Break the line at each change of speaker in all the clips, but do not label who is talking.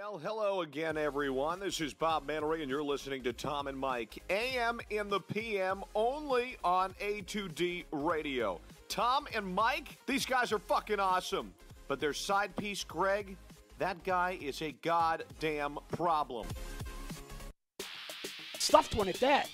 Well, hello again, everyone. This is Bob Mannery, and you're listening to Tom and Mike. AM in the PM, only on A2D Radio. Tom and Mike, these guys are fucking awesome. But their side piece, Greg, that guy is a goddamn problem.
Stuffed one at that.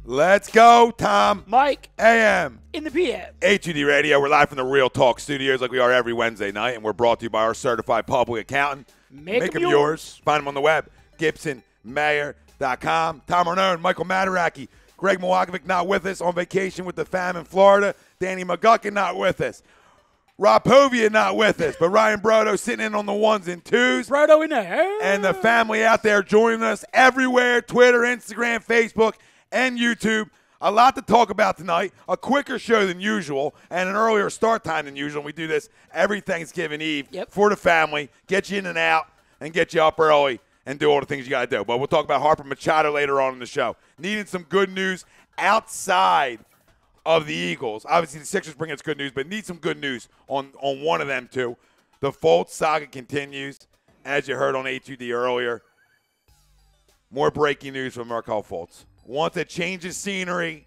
Let's go, Tom.
Mike.
AM.
In the PM.
A2D Radio. We're live from the Real Talk Studios like we are every Wednesday night, and we're brought to you by our certified public accountant.
Make 'em yours.
Find them on the web, GibsonMayer.com. Tom Arnone, Michael Mataraki, Greg Milwakovic not with us on vacation with the fam in Florida. Danny McGuckin not with us. Rob Povia not with us, but Ryan Brodo sitting in on the ones and twos.
Brodo in there.
And the family out there joining us everywhere, Twitter, Instagram, Facebook, and YouTube. A lot to talk about tonight. A quicker show than usual and an earlier start time than usual. We do this every Thanksgiving Eve for the family. Get you in and out and get you up early and do all the things you got to do. But we'll talk about Harper Machado later on in the show. Needing some good news outside of the Eagles. Obviously, the Sixers bring us good news, but need some good news on one of them, too. The Fultz saga continues, as you heard on A2D earlier. More breaking news from Markelle Fultz. Wants to change his scenery,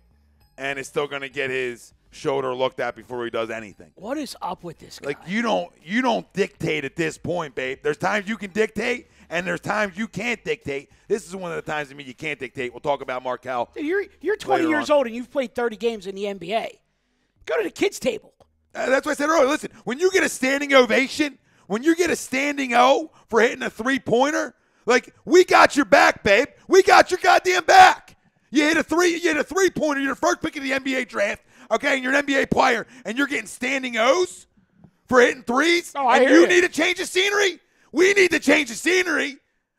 and is still going to get his shoulder looked at before he does anything.
What is up with this guy?
Like, you don't dictate at this point, babe. There's times you can dictate, and there's times you can't dictate. This is one of the times to me you can't dictate. We'll talk about Markelle.
You're 20 years old, and you've played 30 games in the NBA. Go to the kids' table.
That's what I said earlier. Listen, when you get a standing ovation, when you get a standing O for hitting a three-pointer, like, we got your back, babe. We got your goddamn back. You hit a three-pointer, you're the first pick of the NBA draft, okay, and you're an NBA player, and you're getting standing O's for hitting threes, and you need to change the scenery? We need to change the scenery,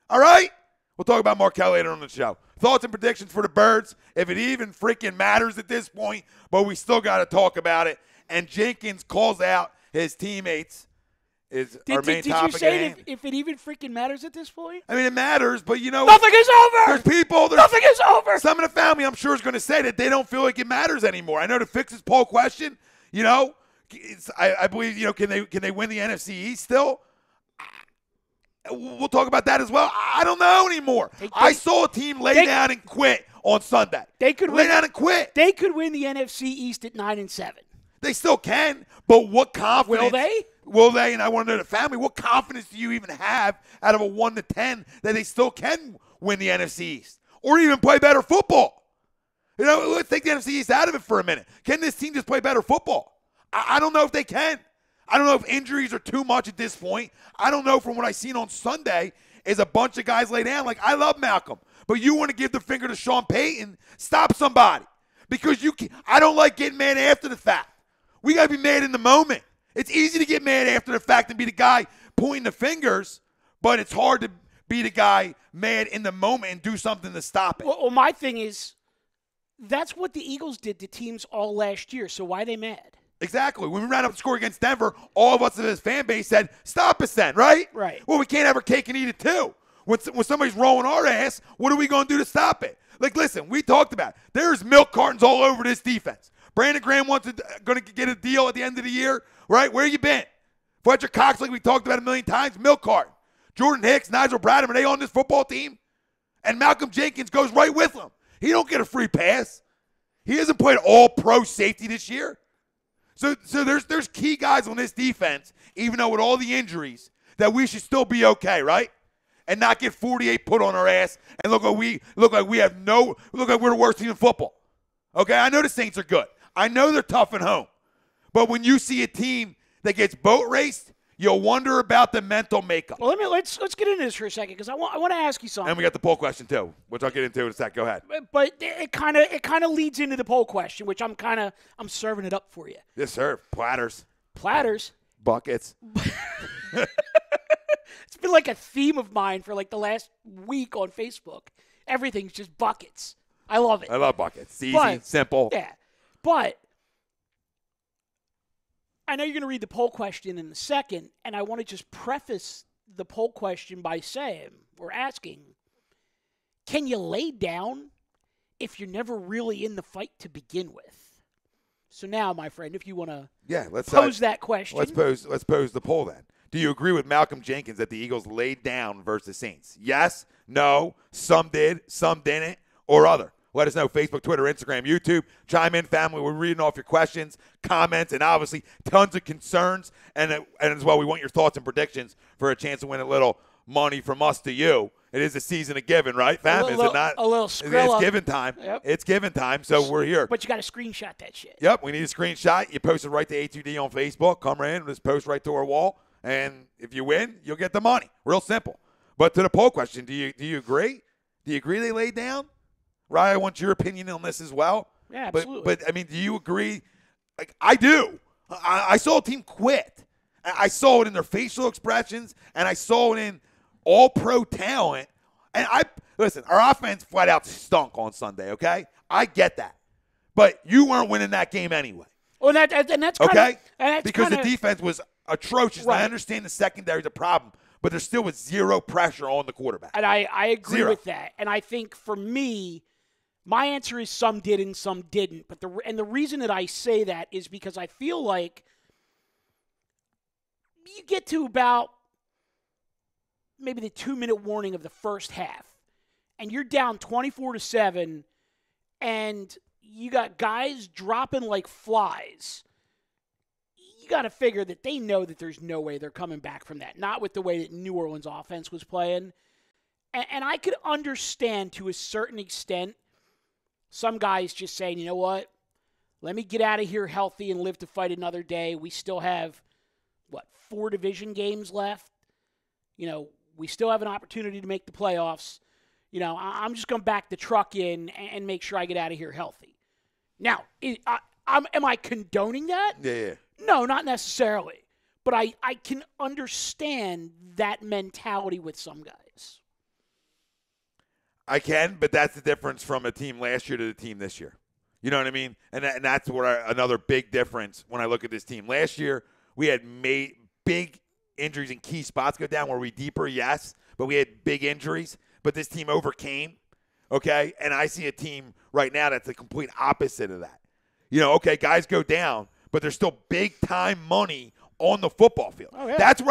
all right? We'll talk about Markelle later on the show. Thoughts and predictions for the Birds, if it even freaking matters at this point, but we still got to talk about it. And Jenkins calls out his teammates. Is our main topic.
Did you say if it even freaking matters at this point?
I mean, it matters, but you know.
Nothing is over!
There's people.
Nothing is over!
Some of the family, I'm sure, is going to say that they don't feel like it matters anymore. I know to fix this poll question, you know, I believe, you know, can they win the NFC East still? We'll talk about that as well. I don't know anymore. I saw a team lay down and quit on Sunday.
They could
lay down and quit.
They could win the NFC East at 9-7.
They still can, but what confidence?
Will they?
Will they? And I want to know the family. What confidence do you even have out of a 1-10 that they still can win the NFC East or even play better football? You know, let's take the NFC East out of it for a minute. Can this team just play better football? I don't know if they can. I don't know if injuries are too much at this point. I don't know from what I seen on Sunday is a bunch of guys lay down. Like, I love Malcolm, but you want to give the finger to Sean Payton, stop somebody. Because I don't like getting mad after the fact. We got to be mad in the moment. It's easy to get mad after the fact and be the guy pointing the fingers, but it's hard to be the guy mad in the moment and do something to stop it.
Well, my thing is, that's what the Eagles did to teams all last year, so why are they mad?
Exactly. When we ran up the score against Denver, all of us in his fan base said, stop us then, right?
Right.
Well, we can't have our cake and eat it too. When somebody's rolling our ass, what are we going to do to stop it? Like, listen, we talked about it. There's milk cartons all over this defense. Brandon Graham going to get a deal at the end of the year, right? Where you been? Fletcher Cox, like we talked about a million times, milk carton. Jordan Hicks, Nigel Bradham, are they on this football team? And Malcolm Jenkins goes right with them. He don't get a free pass. He hasn't played all pro safety this year. So there's key guys on this defense, even though with all the injuries, that we should still be okay, right? And not get 48 put on our ass and look like we're the worst team in football. Okay, I know the Saints are good. I know they're tough at home. But when you see a team that gets boat raced, you'll wonder about the mental makeup.
Well, let's get into this for a second because I want to ask you something.
And we got the poll question too, which I'll get into in a sec. Go ahead.
But it kind of leads into the poll question, which I'm serving it up for you.
Yes, sir. Platters. Buckets.
It's been like a theme of mine for like the last week on Facebook. Everything's just buckets. I love it.
I love buckets. It's easy, simple.
Yeah. But I know you're going to read the poll question in a second, and I want to just preface the poll question by saying or asking, can you lay down if you're never really in the fight to begin with? So now, my friend, if you want to
let's
pose that question.
Let's pose the poll then. Do you agree with Malcolm Jenkins that the Eagles laid down versus the Saints? Yes, no, some did, some didn't, or other. Let us know. Facebook, Twitter, Instagram, YouTube. Chime in, family. We're reading off your questions, comments, and obviously tons of concerns. And as well, we want your thoughts and predictions for a chance to win a little money from us to you. It is a season of giving, right, fam? Is it not?
A little Skrilla.
It's giving time.
Yep.
It's giving time, so we're here.
But you got to screenshot that shit.
Yep, we need a screenshot. You post it right to A2D on Facebook. Come right in, just post right to our wall. And if you win, you'll get the money. Real simple. But to the poll question, do you agree? Do you agree they laid down? Ryan, I want your opinion on this as well.
Yeah, absolutely.
But I mean, do you agree? Like, I do. I saw a team quit. I saw it in their facial expressions, and I saw it in all-pro talent. And listen, our offense flat out stunk on Sunday, okay? I get that. But you weren't winning that game anyway.
Well, that's
okay?
That's
because the defense was atrocious.
Right.
And I understand the secondary is a problem, but there still was zero pressure on the quarterback.
And I agree
Zero.
with that. And I think for me, my answer is some did and some didn't. But the reason that I say that is because I feel like you get to about maybe the 2-minute warning of the first half, and you're down 24-7, and you got guys dropping like flies. You got to figure that they know that there's no way they're coming back from that. Not with the way that New Orleans offense was playing. And I could understand to a certain extent some guys just saying, you know what, let me get out of here healthy and live to fight another day. We still have, 4 division games left? We still have an opportunity to make the playoffs. I'm just going to back the truck in and make sure I get out of here healthy. Now, am I condoning that?
Yeah.
No, not necessarily. But I can understand that mentality with some guys.
I can, but that's the difference from a team last year to the team this year. You know what I mean? And that's another big difference when I look at this team. Last year, we had made big injuries in key spots go down. Were we deeper? Yes. But we had big injuries. But this team overcame, okay? And I see a team right now that's the complete opposite of that. Okay, guys go down, but there's still big-time money on the football field.
Oh, yeah.
That's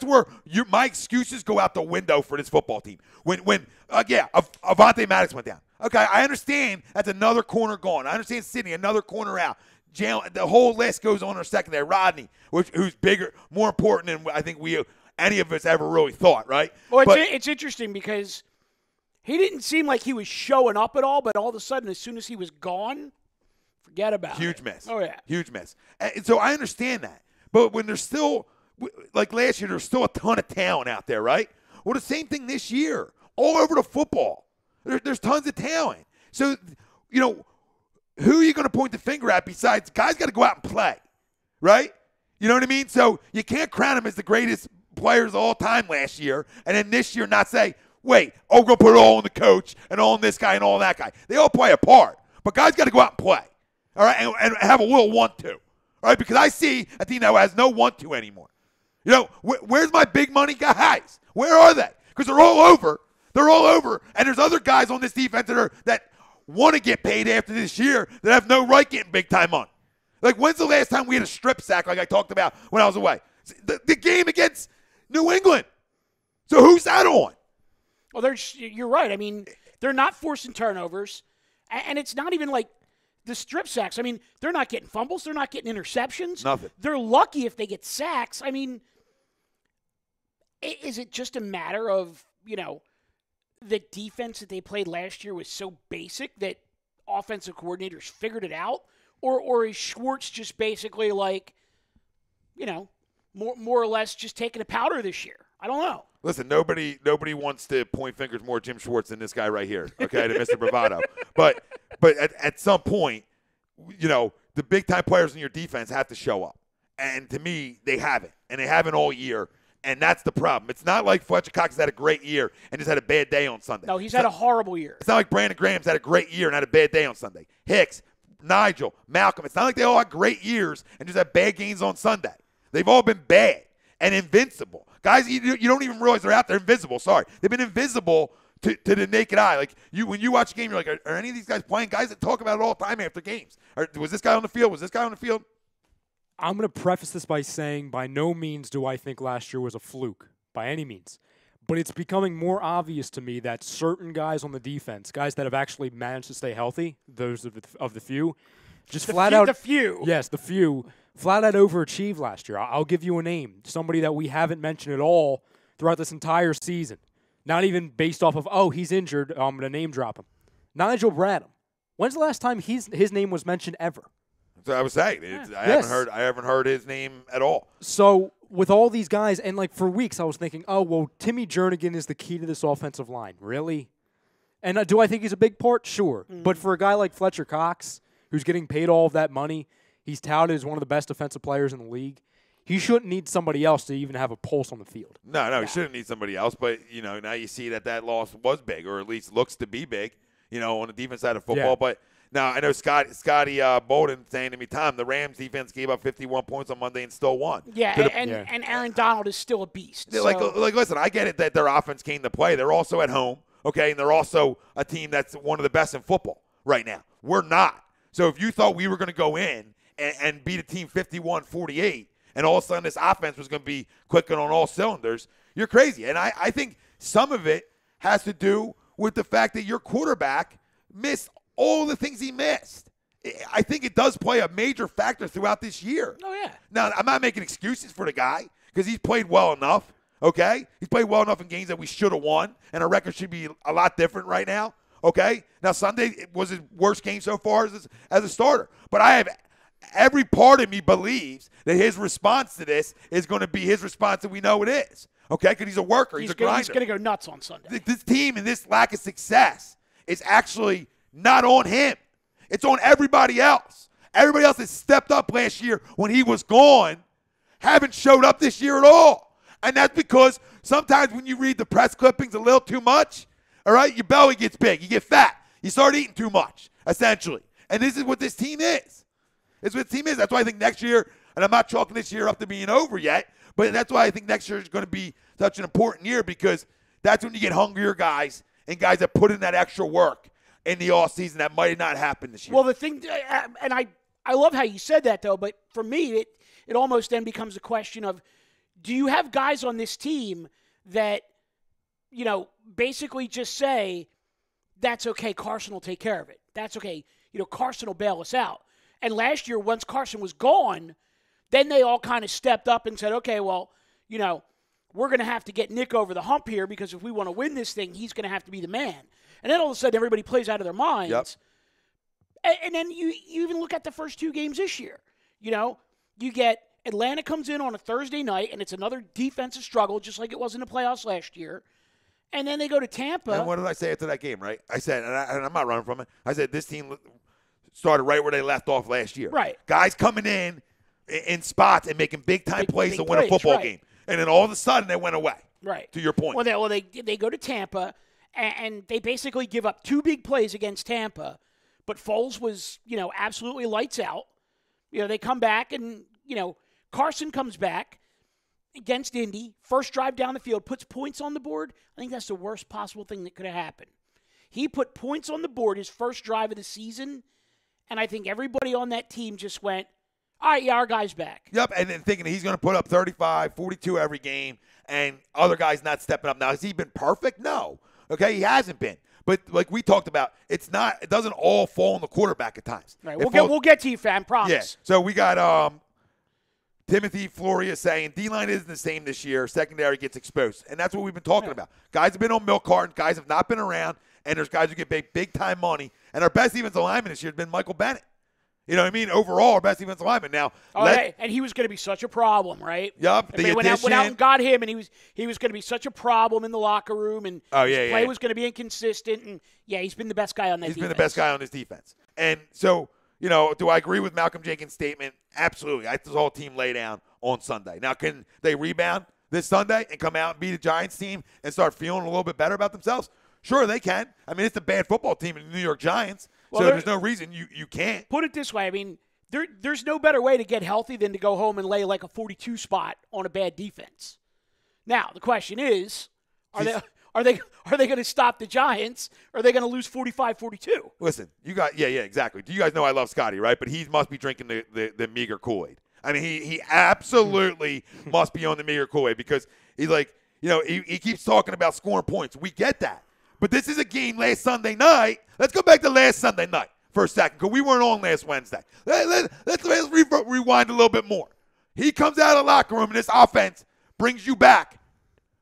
where my excuses go out the window for this football team. When Avonte Maddox went down. Okay, I understand that's another corner gone. I understand Sidney, another corner out. The whole list goes on our secondary. Rodney, who's bigger, more important than I think any of us ever really thought, right?
Well, it's interesting because he didn't seem like he was showing up at all, but all of a sudden, as soon as he was gone, forget about it.
Huge miss.
Oh, yeah.
Huge miss. And so I understand that. But when there's still, like last year, there's still a ton of talent out there, right? Well, the same thing this year. All over the football. There's tons of talent. So, who are you going to point the finger at besides guys got to go out and play, right? You know what I mean? So you can't crown him as the greatest players of all time last year and then this year not say, wait, we're going to put it all on the coach and all on this guy and all on that guy. They all play a part. But guys got to go out and play, all right, and have a little want-to, all right? Because I see a team that has no want-to anymore. Where's my big money guys? Where are they? Because they're all over. They're all over, and there's other guys on this defense that want to get paid after this year that have no right getting big-time money. Like, when's the last time we had a strip sack like I talked about when I was away? The game against New England. So who's that on?
Well, you're right. I mean, they're not forcing turnovers, and it's not even like the strip sacks. I mean, they're not getting fumbles. They're not getting interceptions.
Nothing.
They're lucky if they get sacks. I mean, is it just a matter of, the defense that they played last year was so basic that offensive coordinators figured it out? Or is Schwartz just basically like, more or less just taking a powder this year? I don't know.
Listen, nobody wants to point fingers more at Jim Schwartz than this guy right here, okay, to Mr. Bravado. But at some point, the big-time players in your defense have to show up. And to me, they haven't. And they haven't all year. And that's the problem. It's not like Fletcher Cox has had a great year and just had a bad day on Sunday.
No, he's had a horrible year.
It's not like Brandon Graham's had a great year and had a bad day on Sunday. Hicks, Nigel, Malcolm. It's not like they all had great years and just had bad games on Sunday. They've all been bad and invincible. Guys, you don't even realize they're out there invisible. Sorry. They've been invisible to the naked eye. Like when you watch a game, you're like, are any of these guys playing? Guys that talk about it all the time after games. Was this guy on the field? Was this guy on the field?
I'm going to preface this by saying by no means do I think last year was a fluke, by any means. But it's becoming more obvious to me that certain guys on the defense, guys that have actually managed to stay healthy, those of the few, just flat out.
The few.
Yes, the few. Flat out overachieved last year. I'll give you a name. Somebody that we haven't mentioned at all throughout this entire season. Not even based off of, he's injured, I'm going to name drop him. Nigel Bradham. When's the last time his name was mentioned ever?
So I was saying, I haven't heard his name at all.
So with all these guys, and like for weeks I was thinking, Timmy Jernigan is the key to this offensive line. Really? And do I think he's a big part? Sure. But for a guy like Fletcher Cox, who's getting paid all of that money, he's touted as one of the best defensive players in the league. He shouldn't need somebody else to even have a pulse on the field.
No, he shouldn't need somebody else. But, now you see that loss was big, or at least looks to be big, on the defense side of football.
Yeah.
But now I know Scotty Bolden saying to me, Tom, the Rams defense gave up 51 points on Monday and still won.
Yeah, and Aaron Donald is still a beast.
Like, listen, I get it that their offense came to play. They're also at home, okay, and they're also a team that's one of the best in football right now. We're not. So if you thought we were going to go in and beat a team 51-48, and all of a sudden this offense was going to be clicking on all cylinders, you're crazy. And I think some of it has to do with the fact that your quarterback missed all the things he missed. I think it does play a major factor throughout this year.
Oh, yeah.
Now, I'm not making excuses for the guy because he's played well enough, okay? He's played well enough in games that we should have won, and our record should be a lot different right now, okay? Now, Sunday was his worst game so far as a starter. But every part of me believes that his response to this is going to be his response that we know it is, okay? Because he's a worker. He's a grinder.
He's going to go nuts on Sunday.
This team and this lack of success is actually not on him. It's on everybody else. Everybody else that stepped up last year when he was gone haven't showed up this year at all. And that's because sometimes when you read the press clippings a little too much, all right, your belly gets big. You get fat. You start eating too much, essentially. And this is what this team is. It's what the team is. That's why I think next year, and I'm not chalking this year up to being over yet, but that's why I think next year is going to be such an important year because that's when you get hungrier guys and guys that put in that extra work in the offseason that might not happen this year.
Well, the thing, and I love how you said that, though, but for me, it almost then becomes a question of, do you have guys on this team that, basically just say, that's okay, Carson will take care of it. That's okay, Carson will bail us out. And last year, once Carson was gone, then they all kind of stepped up and said, okay, well, we're going to have to get Nick over the hump here because if we want to win this thing, he's going to have to be the man. And then all of a sudden, everybody plays out of their minds.
Yep.
And then you even look at the first two games this year. You get Atlanta comes in on a Thursday night, and it's another defensive struggle, just like it was in the playoffs last year. And then they go to Tampa.
And what did I say after that game, right? I said, and I'm not running from it, I said this team started right where they left off last year.
Right.
Guys coming in spots and making big-time plays to win a football game. And then all of a sudden, they went away.
Right.
To your point.
Well, they go to Tampa, and they basically give up two big plays against Tampa. But Foles was, absolutely lights out. They come back, and, Carson comes back against Indy, first drive down the field, puts points on the board. I think that's the worst possible thing that could have happened. He put points on the board his first drive of the season, and I think everybody on that team just went, all right, yeah, our guy's back.
Yep, and then thinking he's going to put up 35, 42 every game, and other guys not stepping up. Now, has he been perfect? No. Okay, he hasn't been. But like we talked about, it doesn't all fall on the quarterback at times.
Right, we'll get to you, fam, promise.
Yeah, so we got Timothy Floria saying D-line isn't the same this year. Secondary gets exposed. And that's what we've been talking about. Guys have been on milk cartons. Guys have not been around. And there's guys who get big-time money. And our best defensive lineman this year has been Michael Bennett. You know what I mean? Overall, our best defensive lineman. Now,
and he was going to be such a problem, right?
Yep.
They went out and got him, and he was going to be such a problem in the locker room, and his play was going to be inconsistent. And, he's been the best guy on that defense.
He's been the best guy on this defense. And so, do I agree with Malcolm Jenkins' statement? Absolutely. I saw a team lay down on Sunday. Now, can they rebound this Sunday and come out and beat a Giants team and start feeling a little bit better about themselves? Sure, they can. I mean, it's a bad football team in the New York Giants, so there's no reason you can't.
Put it this way. I mean, there's no better way to get healthy than to go home and lay like a 42 spot on a bad defense. Now, the question is, are they going to stop the Giants? Or are they going to lose 45-42?
Listen, you got exactly. Do you guys know I love Scotty, right? But he must be drinking the meager Kool-Aid. I mean, he absolutely must be on the meager Kool-Aid because he's like, he keeps talking about scoring points. We get that. But this is a game last Sunday night. Let's go back to last Sunday night for a second because we weren't on last Wednesday. Let's rewind a little bit more. He comes out of the locker room, and this offense brings you back.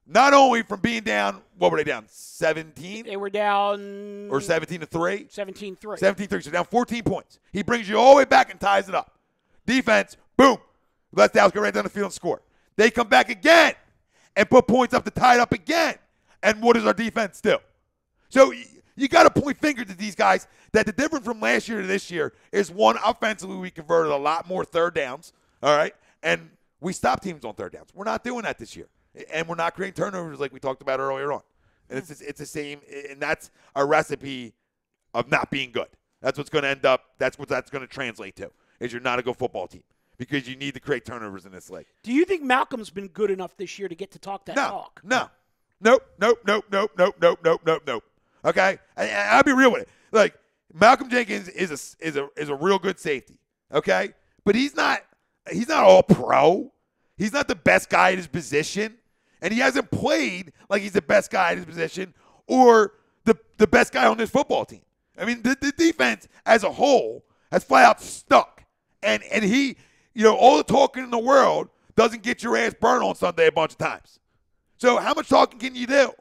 Not only from being down, what were they down? 17?
They were down.
Or 17-3?
17-3.
17-3, so down 14 points. He brings you all the way back and ties it up. Defense, boom. Let Dallas go right down the field and score. They come back again and put points up to tie it up again. And what does our defense do? So you got to point fingers at these guys that the difference from last year to this year is, one, offensively we converted a lot more third downs, all right? And we stopped teams on third downs. We're not doing that this year. And we're not creating turnovers like we talked about earlier on. And it's the same, and that's a recipe of not being good. That's what's going to end up, that's what that's going to translate to, is you're not a good football team because you need to create turnovers in this league.
Do you think Malcolm's been good enough this year to get to talk that talk?
No. Nope. Okay? And I'll be real with it. Like, Malcolm Jenkins is a real good safety. Okay? But he's not all pro. He's not the best guy at his position. And he hasn't played like he's the best guy at his position or the best guy on this football team. I mean, the defense as a whole has flat out stuck. And he, all the talking in the world doesn't get your ass burned on Sunday a bunch of times. So how much talking can you do?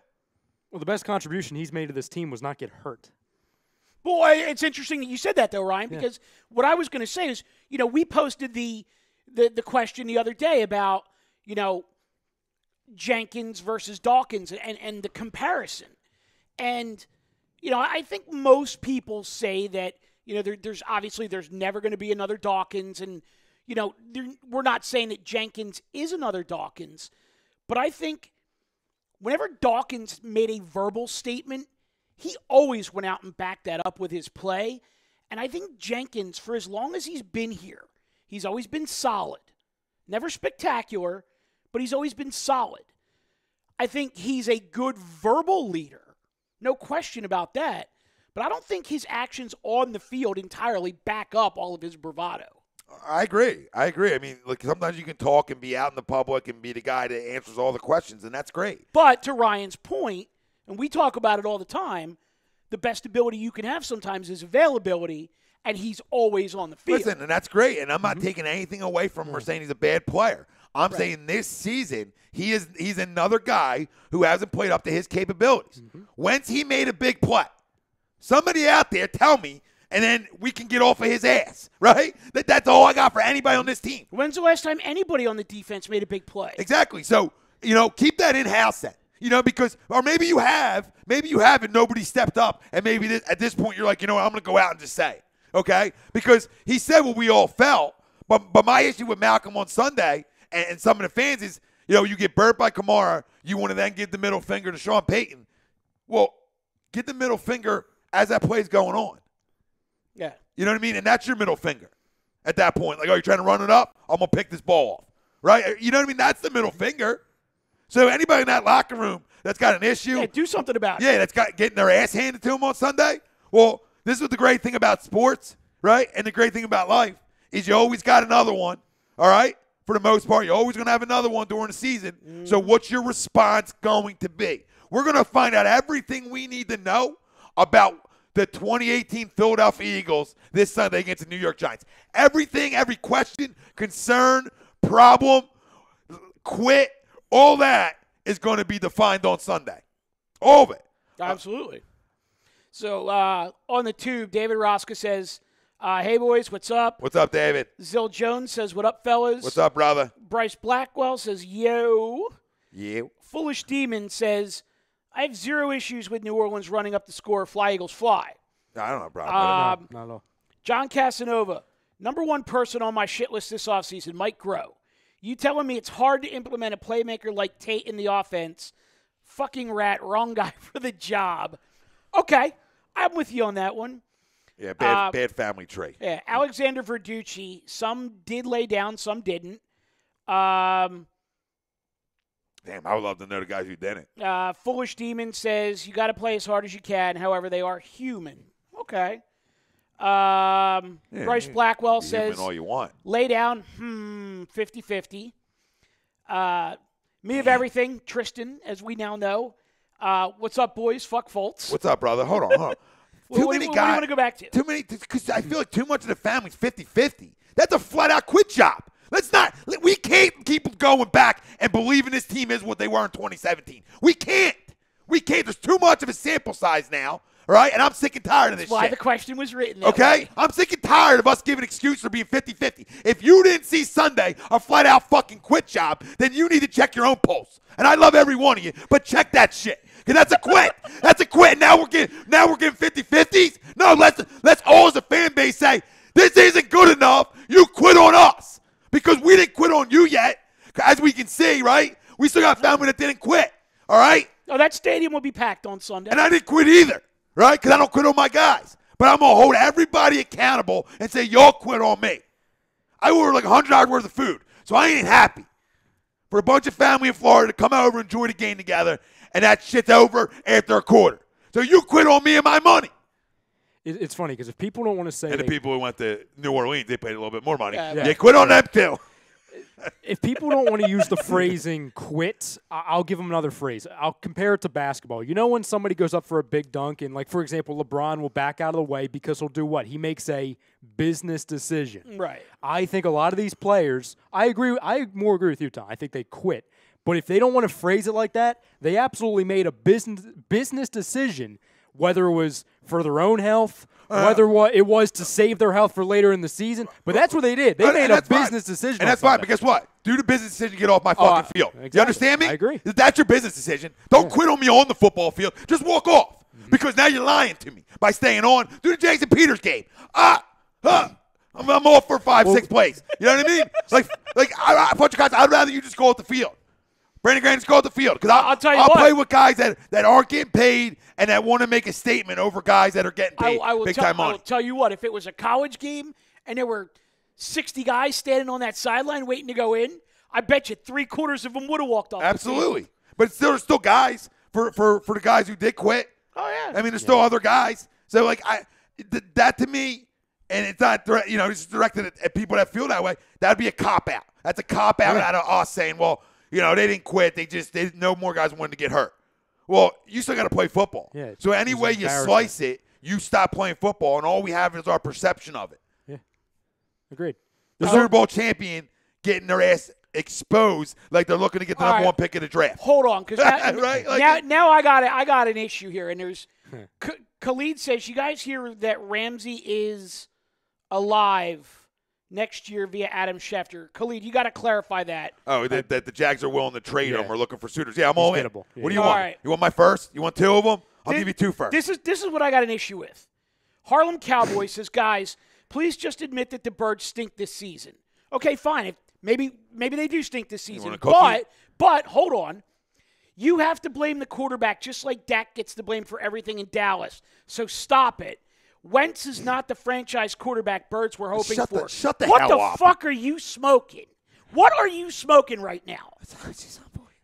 Well, the best contribution he's made to this team was not get hurt.
Boy, it's interesting that you said that, though, Ryan, because what I was going to say is, we posted the question the other day about, Jenkins versus Dawkins and the comparison. And, I think most people say that, there's never going to be another Dawkins. And, we're not saying that Jenkins is another Dawkins. But I think whenever Dawkins made a verbal statement, he always went out and backed that up with his play. And I think Jenkins, for as long as he's been here, he's always been solid. Never spectacular, but he's always been solid. I think he's a good verbal leader. No question about that. But I don't think his actions on the field entirely back up all of his bravado.
I agree. I mean, look, sometimes you can talk and be out in the public and be the guy that answers all the questions, and that's great.
But to Ryan's point, and we talk about it all the time, the best ability you can have sometimes is availability, and he's always on the field.
Listen, and that's great, and I'm not taking anything away from him or saying he's a bad player. I'm saying this season he's another guy who hasn't played up to his capabilities. When's he made a big play? Somebody out there tell me, and then we can get off of his ass, right? That's all I got for anybody on this team.
When's the last time anybody on the defense made a big play?
Exactly. So, keep that in-house then. Because, or maybe you have and nobody stepped up, and maybe at this point you're like, I'm going to go out and just say it, okay? Because he said what we all felt, but my issue with Malcolm on Sunday and some of the fans is, you get burnt by Kamara, you want to then give the middle finger to Sean Payton. Well, get the middle finger as that play's going on.
Yeah.
You know what I mean? And that's your middle finger at that point. Like, you're trying to run it up? I'm going to pick this ball off, right? You know what I mean? That's the middle finger. So anybody in that locker room that's got an issue.
Yeah, do something about it.
Yeah, that's got getting their ass handed to them on Sunday. Well, this is the great thing about sports, right? And the great thing about life is you always got another one, all right? For the most part, you're always going to have another one during the season. So what's your response going to be? We're going to find out everything we need to know about the 2018 Philadelphia Eagles this Sunday against the New York Giants. Everything, every question, concern, problem, quit, all that is going to be defined on Sunday. All of it.
Absolutely. So on the tube, David Rosca says, hey, boys, what's up?
What's up, David?
Zill Jones says, what up, fellas?
What's up, brother?
Bryce Blackwell says, yo.
You.
Foolish Demon says, I have zero issues with New Orleans running up the score, fly, Eagles, fly.
I don't know, bro.
Not at all.
John Casanova, number one person on my shit list this offseason, Mike Groh. You telling me it's hard to implement a playmaker like Tate in the offense? Fucking rat, wrong guy for the job. Okay, I'm with you on that one.
Yeah, bad family tree.
Yeah, Alexander Verducci, some did lay down, some didn't.
Damn, I would love to know the guys who didn't.
Foolish Demon says you got to play as hard as you can. However, they are human. Okay. Bryce Blackwell says,
all you want.
Lay down, 50-50. Me of everything, Tristan, as we now know. What's up, boys? Fuck Fultz.
What's up, brother? Hold on.
What do you want to go back to?
Too many, because I feel like too much of the family's 50-50. That's a flat-out quit job. We can't keep going back and believing this team is what they were in 2017. We can't. There's too much of a sample size now, all right? And I'm sick and tired of this
That's why
shit.
the question was written that
Okay?
way.
I'm sick and tired of us giving excuses for being 50-50. If you didn't see Sunday a flat-out fucking quit job, then you need to check your own pulse. And I love every one of you, but check that shit. Because that's a quit. That's a quit. Now we're getting 50-50s? No, let's all as a fan base say, this isn't good enough. You quit on us. Because we didn't quit on you yet. As we can see, right? We still got family that didn't quit. All right?
Oh, that stadium will be packed on Sunday.
And I didn't quit either. Right? Because I don't quit on my guys. But I'm going to hold everybody accountable and say, y'all quit on me. I ordered like $100 worth of food. So I ain't happy for a bunch of family in Florida to come over and enjoy the game together. And that shit's over after a quarter. So you quit on me and my money.
It's funny because if people don't want to say,
And the people who went to New Orleans, they paid a little bit more money.
Yeah.
They quit on them too.
if people don't want to use the phrasing quit, I'll give them another phrase. I'll compare it to basketball. You know when somebody goes up for a big dunk and, like, for example, LeBron will back out of the way because he'll do what? He makes a business decision.
Right.
I think a lot of these players, I more agree with you, Tom. I think they quit. But if they don't want to phrase it like that, they absolutely made a business decision, whether it was for their own health, whether it was to save their health for later in the season. But that's what they did. They made a business decision.
And that's fine, but guess what? Do the business decision, get off my fucking field.
Exactly.
You understand me?
I agree.
That's your business decision. Don't quit on me on the football field. Just walk off. Because now you're lying to me by staying on. Do the Jason Peters game. I'm all for 5-6 plays. You know what I mean? Like a bunch of guys, I'd rather you just go off the field. Brandon Graham, just go off the field. Because I'll
tell you what.
play with guys that aren't getting paid and that want to make a statement over guys that are getting paid big-time money.
I will tell you what. If it was a college game and there were 60 guys standing on that sideline waiting to go in, I bet you 3/4 of them would have walked off.
Absolutely. But there's still guys for the guys who did quit.
Oh, yeah.
I mean, there's still other guys. So, like, that to me, and it's not, it's directed at people that feel that way, that would be a cop-out. That's a cop-out out of us saying, well, they didn't quit. No more guys wanted to get hurt. Well, you still got to play football.
Yeah,
so any way you slice it, you stop playing football, and all we have is our perception of it.
Yeah, agreed.
The Super Bowl champion getting their ass exposed like they're looking to get the number one pick of the draft.
Hold on, because
right?
now I got an issue here, and there's Khalid says, you guys hear that Ramsey is alive next year via Adam Schefter. Khalid, you got to clarify that.
Oh, that the Jags are willing to trade him or looking for suitors. Yeah, I'm all in.
Yeah.
What do you want?
Right.
You want my first? You want 2 of them? I'll give you 2 first.
This is what I got an issue with. Harlem Cowboy says, guys, please just admit that the Birds stink this season. Okay, fine. Maybe they do stink this season. But hold on. You have to blame the quarterback just like Dak gets the blame for everything in Dallas. So stop it. Wentz is not the franchise quarterback Birds were hoping for.
Shut the
what
hell
the
up.
fuck are you smoking? What are you smoking right now?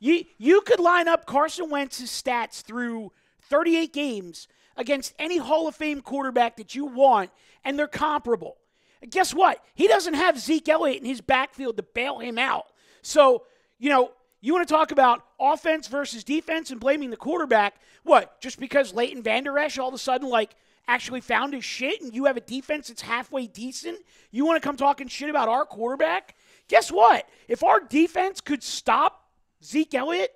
You could line up Carson Wentz's stats through 38 games against any Hall of Fame quarterback that you want, and they're comparable. And guess what? He doesn't have Zeke Elliott in his backfield to bail him out. So, you want to talk about offense versus defense and blaming the quarterback. What? Just because Leighton Vander Esch all of a sudden, actually found his shit and you have a defense that's halfway decent? You want to come talking shit about our quarterback? Guess what? If our defense could stop Zeke Elliott,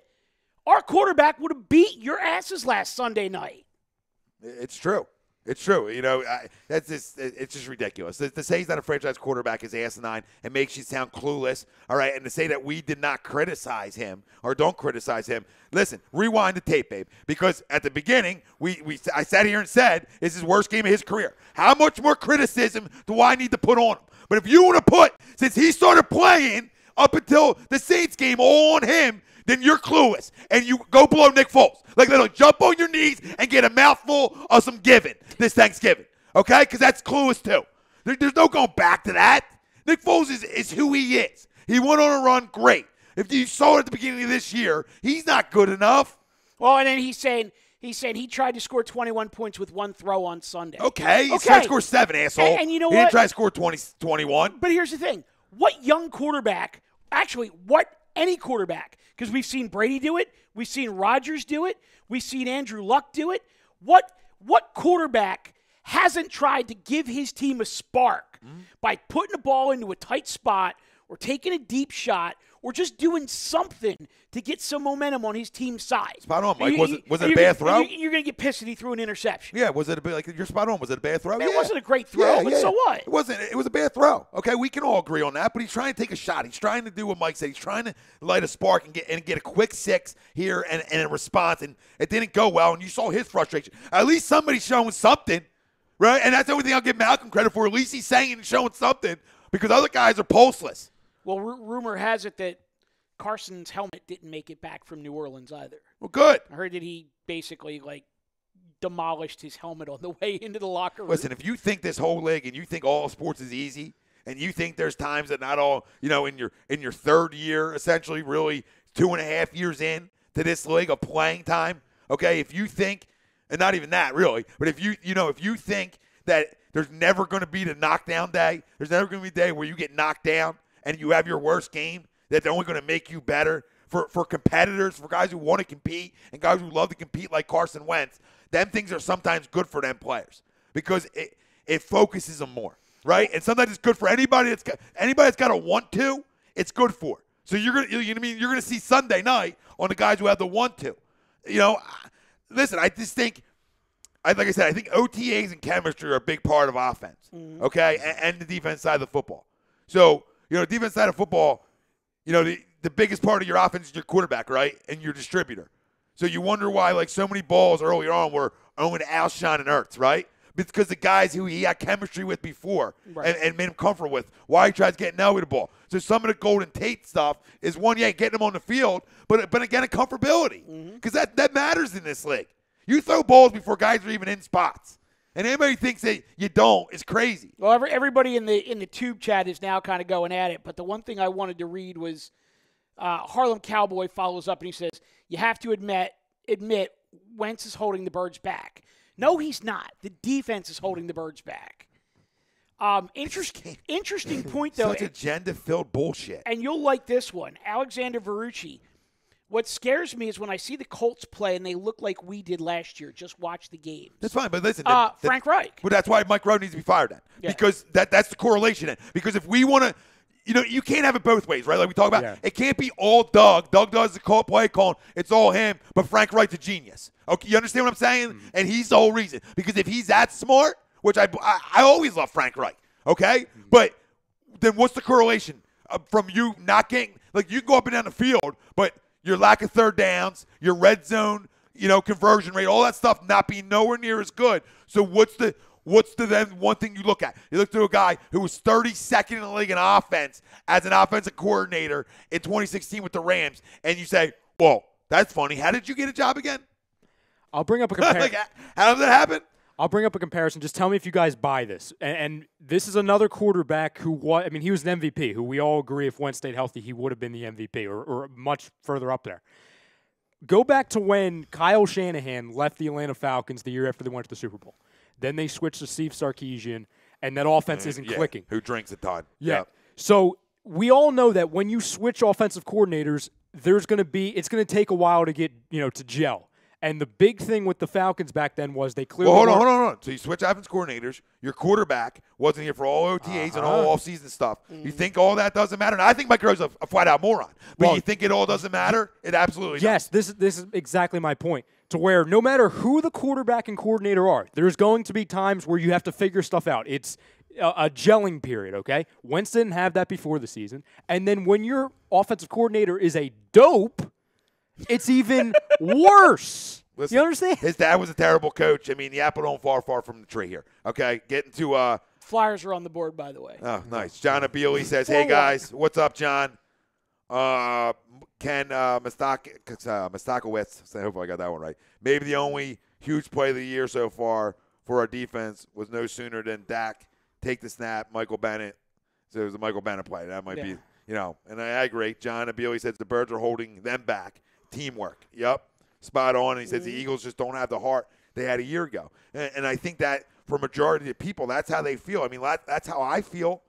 our quarterback would have beat your asses last Sunday night.
It's true. It's true. It's just ridiculous. To say he's not a franchise quarterback is asinine and makes you sound clueless. All right, and to say that we did not criticize him or don't criticize him. Listen, rewind the tape, babe. Because at the beginning, I sat here and said it's his worst game of his career. How much more criticism do I need to put on him? But if you want to put, since he started playing up until the Saints game, all on him, then you're clueless. And you go below Nick Foles. Literally jump on your knees and get a mouthful of some giving this Thanksgiving. Okay? Because that's clueless too. There's no going back to that. Nick Foles is who he is. He went on a run, great. If you saw it at the beginning of this year, he's not good enough.
Well, and then he's saying he tried to score 21 points with one throw on Sunday.
Okay. He tried to score 7, asshole.
And you know
he
what?
Didn't try to score 21.
But here's the thing. What young quarterback, actually, any quarterback, because we've seen Brady do it, we've seen Rodgers do it, we've seen Andrew Luck do it. What quarterback hasn't tried to give his team a spark by putting the ball into a tight spot or taking a deep shot or just doing something to get some momentum on his team's side?
Spot on, Mike. Was it a bad throw?
You're going to get pissed that he threw an interception.
Yeah, was it a bit like you're spot on? Was it a bad throw?
Man, it wasn't a great throw, but so what?
It wasn't. It was a bad throw. Okay, we can all agree on that. But he's trying to take a shot. He's trying to do what Mike said. He's trying to light a spark and get a quick 6 here and a response. And it didn't go well. And you saw his frustration. At least somebody's showing something, right? And that's the only thing I'll give Malcolm credit for. At least he's saying and showing something because other guys are pulseless.
Well, rumor has it that Carson's helmet didn't make it back from New Orleans either.
Well, good.
I heard that he basically demolished his helmet on the way into the locker room.
Listen, if you think this whole league and you think all sports is easy, and you think there's times that not all, in your third year, essentially, really 2.5 years in to this league of playing time, okay, if you think, and not even that really, but if you think that there's never going to be the knockdown day, there's never going to be a day where you get knocked down and you have your worst game, that's only going to make you better for competitors, for guys who want to compete and guys who love to compete like Carson Wentz. Them things are sometimes good for them players because it focuses them more, right? And sometimes it's good for anybody that's got a want to. It's good for. So you're gonna see Sunday night on the guys who have the want to. Listen, I just think, like I said, I think OTAs and chemistry are a big part of offense, okay, and the defense side of the football. So defense side of football. The biggest part of your offense is your quarterback, right, and your distributor. So you wonder why, so many balls earlier on were owing to Alshon and Ertz, right? Because the guys who he had chemistry with before and made him comfortable with, why he tries to get Nelly the ball. So some of the Golden Tate stuff is getting him on the field, but again, a comfortability because that matters in this league. You throw balls before guys are even in spots. And anybody thinks that you don't is crazy.
Well, everybody in the tube chat is now kind of going at it. But the one thing I wanted to read was Harlem Cowboy follows up and he says, "You have to admit Wentz is holding the Birds back." No, he's not. The defense is holding the Birds back. Interesting point though.
Such agenda-filled bullshit.
And you'll like this one, Alexander Verrucci. What scares me is when I see the Colts play and they look like we did last year. Just watch the games.
That's fine, but listen.
Frank Reich.
But that's why Mike Rowe needs to be fired then. Yeah. Because that's the correlation then. Because if we want to, you can't have it both ways, right? Like we talk about. Yeah. It can't be all Doug. Doug does the play calling. It's all him, but Frank Reich's a genius. Okay, you understand what I'm saying? Mm-hmm. And he's the whole reason. Because if he's that smart, which I always love Frank Reich, okay? Mm-hmm. But then what's the correlation from you not getting, you can go up and down the field, but your lack of third downs, your red zone, conversion rate, all that stuff not being nowhere near as good. So what's the then one thing you look at? You look to a guy who was 32nd in the league in offense as an offensive coordinator in 2016 with the Rams, and you say, "Whoa, that's funny. How did you get a job again?"
I'll bring up a comparison.
How did that happen?
I'll bring up a comparison. Just tell me if you guys buy this. And this is another quarterback who he was an MVP, who we all agree if Wentz stayed healthy, he would have been the MVP or much further up there. Go back to when Kyle Shanahan left the Atlanta Falcons the year after they went to the Super Bowl. Then they switched to Steve Sarkisian, and that offense isn't clicking.
Who drinks a ton.
Yeah.
Yep.
So we all know that when you switch offensive coordinators, it's going to take a while to get, to gel. And the big thing with the Falcons back then was they clearly
hold on. So you switch offense coordinators. Your quarterback wasn't here for all OTAs and all off-season stuff. Mm-hmm. You think all that doesn't matter? And I think Mike Rowe's a flat-out moron. But you think it all doesn't matter? It absolutely
does. Yes, this is exactly my point. To where no matter who the quarterback and coordinator are, there's going to be times where you have to figure stuff out. It's a gelling period, okay? Wentz didn't have that before the season. And then when your offensive coordinator is a dope, it's even worse.
Listen,
you understand?
His dad was a terrible coach. I mean, the apple don't fall far from the tree here. Okay, getting to
Flyers are on the board, by the way.
Oh, nice. John Abili says, "Hey guys, what's up, John? Ken Mastakowitz. I hope I got that one right. Maybe the only huge play of the year so far for our defense was no sooner than Dak take the snap. Michael Bennett. So it was a Michael Bennett play. That might be." and I agree. John Abili says the Birds are holding them back. Teamwork. Yep. Spot on. And he says the Eagles just don't have the heart they had a year ago. And I think that for a majority of people, that's how they feel. I mean, that's how I feel.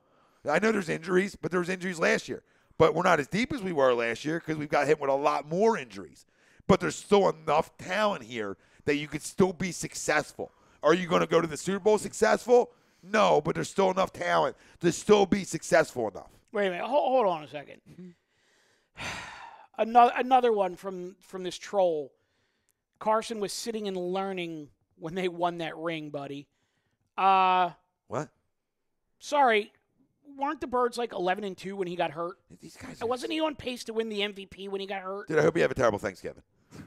I know there's injuries, but there was injuries last year. But we're not as deep as we were last year because we've got hit with a lot more injuries. But there's still enough talent here that you could still be successful. Are you going to go to the Super Bowl successful? No, but there's still enough talent to still be successful enough.
Wait a minute. Hold on a second. Another one from this troll. Carson was sitting and learning when they won that ring, buddy.
What?
Sorry. Weren't the Birds like 11-2 when he got hurt?
These guys
Wasn't he on pace to win the MVP when he got hurt?
Dude, I hope you have a terrible Thanksgiving.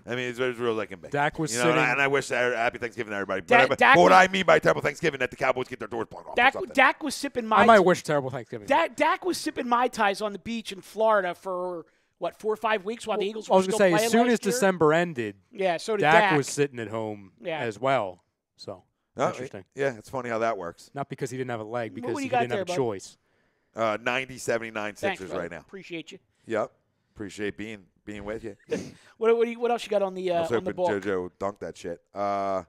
I mean, it's as real as I can be.
Dak was sitting.
And I wish happy Thanksgiving to everybody. But
Dak
what I mean by terrible Thanksgiving, that the Cowboys get their doors blown off.
Dak was sipping Mai
I might wish terrible Thanksgiving.
Dak was sipping Mai Tais on the beach in Florida for, 4 or 5 weeks while the Eagles were
I was
still
going to say,
playing
as soon as
last year?
December ended,
Yeah, so did Dak.
was sitting at home as well. So, interesting.
Yeah, it's funny how that works.
Not because he didn't have a leg, because
What
he
you got
didn't
there,
have a
bud?
choice.
90-79
Thanks,
Sixers
brother.
right now.
Appreciate you.
Yep. Appreciate being with you.
What else you got on the
I was
on the
hoping
book?
JoJo dunked that shit. No,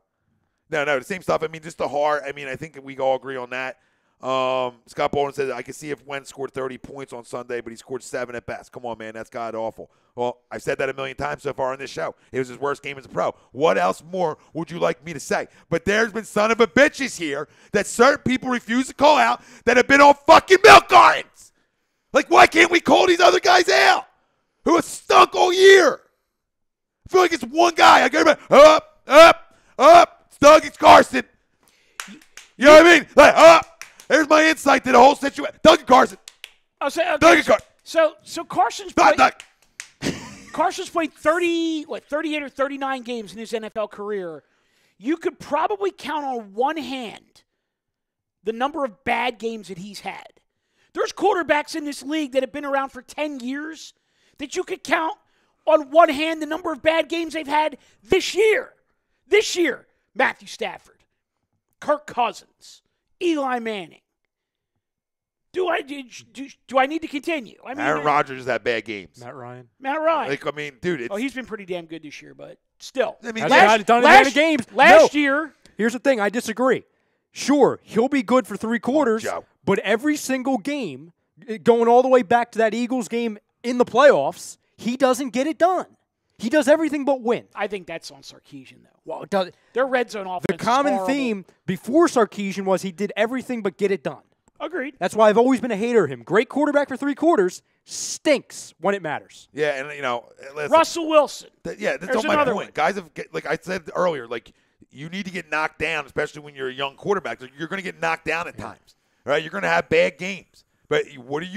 the same stuff. I mean, just the heart. I mean, I think we all agree on that. Scott Bolden said, I could see if Wentz scored 30 points on Sunday, but he scored 7 at best. Come on, man. That's god-awful. Well, I've said that a million times so far on this show. It was his worst game as a pro. What else more would you like me to say? But there's been son of a bitches here that certain people refuse to call out that have been on fucking milk cartons. Like, why can't we call these other guys out who have stunk all year? I feel like it's one guy. I get up. It's Doug, it's Carson. You know what I mean? Like, there's my insight to the whole situation. Doug and Carson.
Okay,
Doug and Carson.
So Carson's played 38 or 39 games in his NFL career. You could probably count on one hand the number of bad games that he's had. There's quarterbacks in this league that have been around for 10 years that you could count on one hand the number of bad games they've had this year. This year, Matthew Stafford, Kirk Cousins, Eli Manning. Do I need to continue? I mean,
Aaron Rodgers has had bad games.
Matt Ryan.
Like, I mean, dude.
He's been pretty damn good this year, but still.
I mean,
Hasn't done any games.
Last year.
Here's the thing. I disagree. Sure, he'll be good for 3 quarters,
Joe.
but every single game, going all the way back to that Eagles game in the playoffs, he doesn't get it done. He does everything but win.
I think that's on Sarkisian, though.
Well,
their red zone offense
the common
is horrible.
theme before Sarkisian was he did everything but get it done.
Agreed.
That's why I've always been a hater of him. Great quarterback for 3 quarters, stinks when it matters.
Yeah, and, listen,
Russell Wilson.
That's
There's
not my
another
point.
one.
Guys have, like I said earlier, like, you need to get knocked down, especially when you're a young quarterback. You're going to get knocked down at times, right? You're going to have bad games. But what do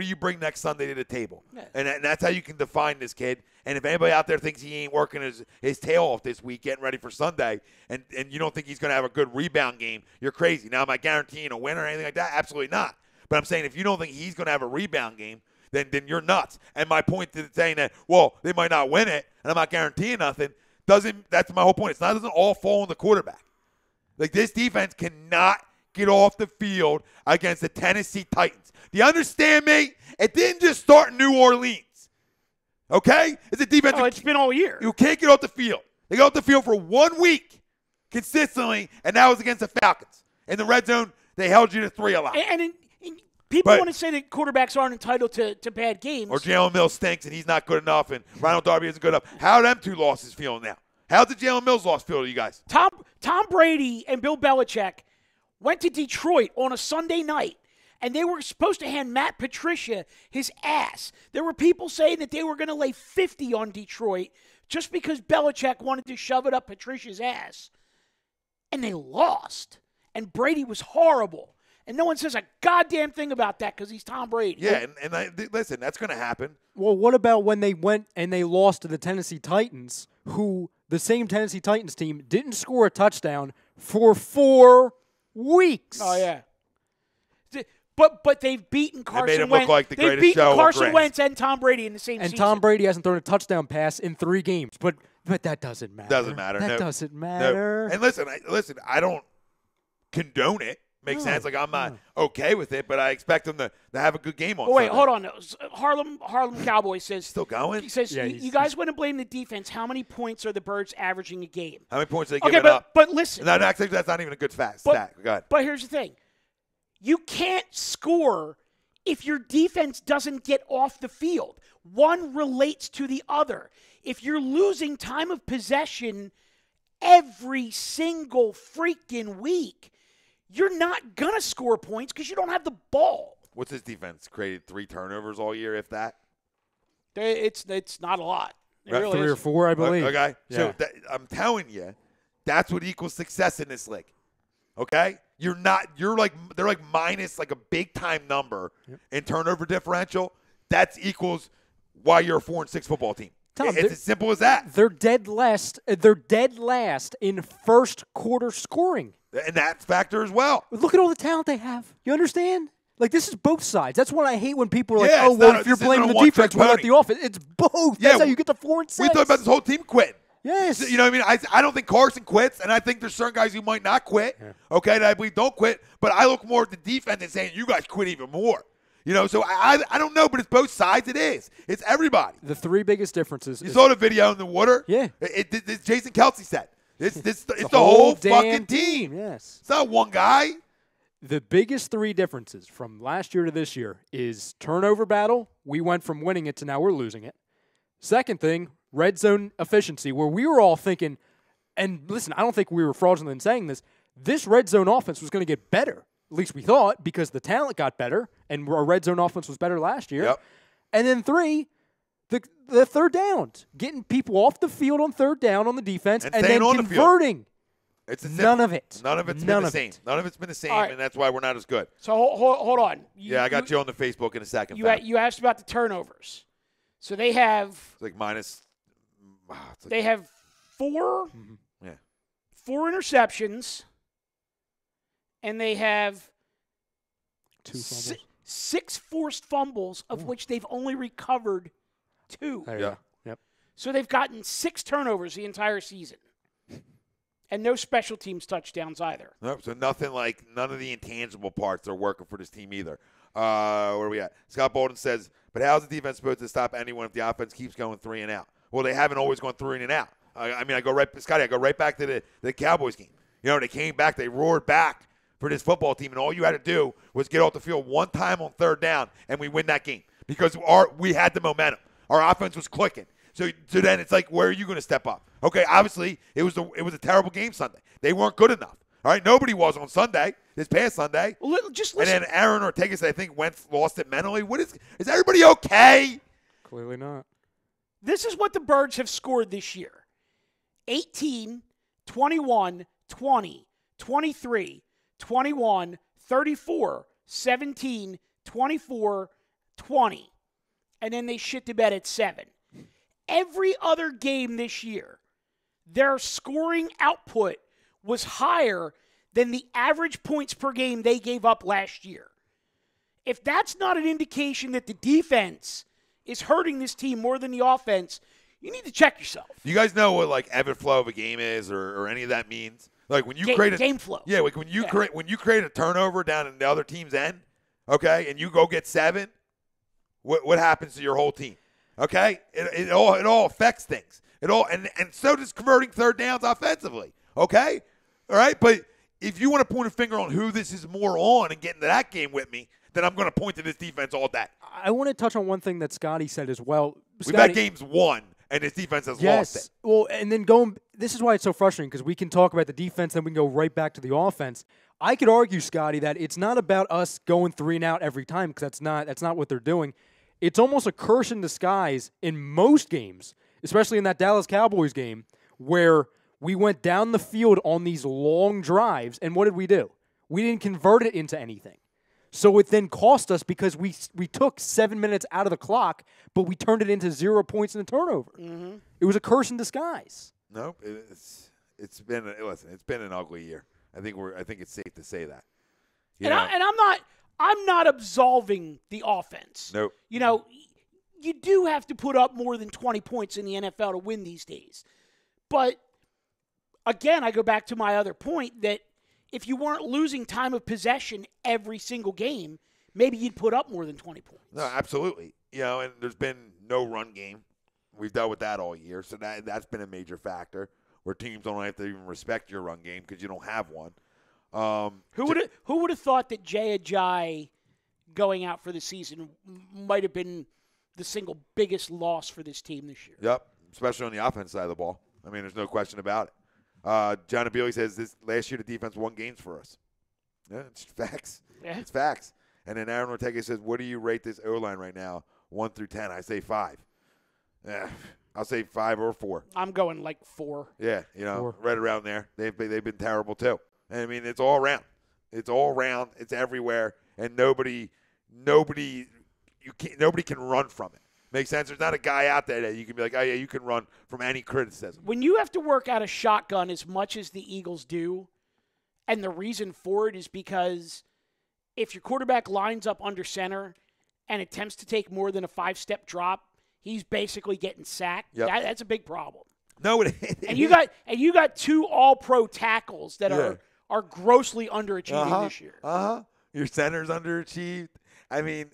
you bring next Sunday to the table? Yeah. And that's how you can define this kid. And if anybody out there thinks he ain't working his tail off this week, getting ready for Sunday, and you don't think he's going to have a good rebound game, you're crazy. Now, am I guaranteeing a win or anything like that? Absolutely not. But I'm saying if you don't think he's going to have a rebound game, then you're nuts. And my point to saying that, well, they might not win it, and I'm not guaranteeing nothing, that's my whole point. It doesn't all fall on the quarterback. Like, this defense cannot get off the field against the Tennessee Titans. Do you understand me? It didn't just start in New Orleans. Okay? It's a defense.
It's been all year.
You can't get off the field. They got off the field for 1 week consistently, and that was against the Falcons. In the red zone, they held you to 3 a lot.
And people want to say that quarterbacks aren't entitled to bad games.
Or Jalen Mills stinks, and he's not good enough, and Ronald Darby isn't good enough. How are them 2 losses feeling now? How's the Jalen Mills loss feel to you guys?
Tom Brady and Bill Belichick went to Detroit on a Sunday night, and they were supposed to hand Matt Patricia his ass. There were people saying that they were going to lay 50 on Detroit just because Belichick wanted to shove it up Patricia's ass. And they lost. And Brady was horrible. And no one says a goddamn thing about that because he's Tom Brady.
Yeah, listen, that's going to happen.
Well, what about when they went and they lost to the Tennessee Titans, who the same Tennessee Titans team didn't score a touchdown for 4 weeks?
Oh, yeah. But they've beaten Carson Wentz.
They made him look like the greatest
they've beaten
show on
Carson
grass.
Wentz and Tom Brady in the same season.
And Tom Brady hasn't thrown a touchdown pass in 3 games. But that doesn't matter.
Doesn't matter.
That doesn't matter.
No. And listen, I don't condone it. make sense. Like, I'm not okay with it, but I expect them to have a good game on
Wait,
Sunday.
hold on. Harlem Cowboy says
Still going?
He says,
Yeah,
you guys want to blame the defense. How many points are the Birds averaging a game?
How many points are they
Okay,
giving up?
but listen.
No, actually, that's not even a good stat. Go ahead.
But here's the thing. You can't score if your defense doesn't get off the field. One relates to the other. If you're losing time of possession every single freaking week, you're not going to score points because you don't have the ball.
What's his defense? Created 3 turnovers all year, if that?
It's not a lot. It really
3 or
isn't.
4, I believe.
Okay.
Yeah.
So I'm telling you, that's what equals success in this league. Okay? They're like minus like a big time number in turnover differential. That equals why you're a 4-6 football team.
Tom,
It's as simple as that.
They're dead last. They're dead last in first quarter scoring.
And that factor as well.
Look at all the talent they have. You understand? Like, this is both sides. That's what I hate when people are like,
Yeah,
oh,
it's
well,
not
if you're
this isn't
blaming
a
the
one-trick
defense, what about
pony.
the offense? It's both.
Yeah,
That's how you get the 4 and 6.
We talked about this whole team quitting.
Yes.
You know what I mean? I don't think Carson quits, and I think there's certain guys who might not quit, okay, that I believe don't quit. But I look more at the defense and saying, you guys quit even more. You know, so I don't know, but it's both sides. It is. It's everybody.
The 3 biggest differences.
You saw the video in the water?
Yeah.
It Jason Kelsey said. It's the whole fucking
damn
team.
Yes.
It's not one guy.
The biggest 3 differences from last year to this year is turnover battle. We went from winning it to now we're losing it. Second thing, red zone efficiency, where we were all thinking, and listen, I don't think we were fraudulent in saying this red zone offense was going to get better. At least we thought, because the talent got better, and our red zone offense was better last year.
Yep.
And then 3, the third downs, getting people off the field on third down on the defense, and then
on the field.
converting.
None
of it.
None of it's been the same. None of it's been the same,
right.
and that's why we're not as good.
So hold on.
I got you on the Facebook in a second.
You asked about the turnovers. So they have
It's like minus.
they have 4
Yeah.
4 interceptions, and they have
2 fumbles.
6 forced fumbles, of which they've only recovered 2.
There you go. Yep.
So they've gotten 6 turnovers the entire season. And no special teams touchdowns either.
Nope. So none of the intangible parts are working for this team either. Where are we at? Scott Bolden says, but how's the defense supposed to stop anyone if the offense keeps going 3 and out? Well, they haven't always gone 3 and out. I go right back to the Cowboys game. You know, they came back, they roared back for this football team, and all you had to do was get off the field one time on third down, and we win that game because we had the momentum. Our offense was clicking. So then it's like, where are you going to step up? Okay, obviously it was a terrible game Sunday. They weren't good enough. All right, nobody was on Sunday, this past Sunday.
Well, just listen.
And then Aaron Ortega, I think, lost it mentally. Is everybody okay?
Clearly not.
This is what the Birds have scored this year. 18, 21, 20, 23, 21, 34, 17, 24, 20. And then they shit the bed at 7. Every other game this year, their scoring output was higher than the average points per game they gave up last year. If that's not an indication that the defense is hurting this team more than the offense, you need to check yourself.
Do you guys know what like ebb and flow of a game is, or any of that means? Like when you create a
game flow.
Yeah, like when you create a turnover down in the other team's end, okay, and you go get 7, what happens to your whole team? Okay, it all affects things. And so does converting third downs offensively. Okay, all right. But if you want to point a finger on who this is more on and get into that game with me, then I'm going to point to this defense all day.
I want to touch on one thing that Scotty said as well.
We've had games won, and this defense has lost it.
Well, and then this is why it's so frustrating, because we can talk about the defense, then we can go right back to the offense. I could argue, Scotty, that it's not about us going 3 and out every time, because that's not what they're doing. It's almost a curse in disguise in most games, especially in that Dallas Cowboys game, where we went down the field on these long drives, and what did we do? We didn't convert it into anything. So it then cost us because we took 7 minutes out of the clock, but we turned it into 0 points in a turnover. Mm-hmm. It was a curse in disguise.
Nope, it's been an ugly year. I think it's safe to say that.
I'm not absolving the offense.
Nope.
You know, you do have to put up more than 20 points in the NFL to win these days. But, again, I go back to my other point that if you weren't losing time of possession every single game, maybe you'd put up more than 20 points.
No, absolutely. And there's been no run game. We've dealt with that all year, so that's been a major factor where teams don't have to even respect your run game because you don't have one.
Who would have thought that Jay Ajayi going out for the season might have been the single biggest loss for this team this year?
Yep, especially on the offense side of the ball. I mean, there's no question about it. John Abili says this last year the defense won games for us. Yeah, it's facts.
Yeah.
It's facts. And then Aaron Ortega says, what do you rate this O-line right now, 1 through 10? I say 5. Yeah, I'll say 5 or 4.
I'm going like 4.
Yeah,
4.
Right around there. They've been terrible too. And I mean, it's all around. It's all around. It's everywhere, and nobody can run from it. Makes sense? There's not a guy out there that you can be like, oh, yeah, you can run from any criticism.
When you have to work out a shotgun as much as the Eagles do, and the reason for it is because if your quarterback lines up under center and attempts to take more than a 5-step drop, he's basically getting sacked.
Yep.
That's a big problem.
No,
And you got 2 all-pro tackles that are grossly underachieving this year.
Your center's underachieved. I mean,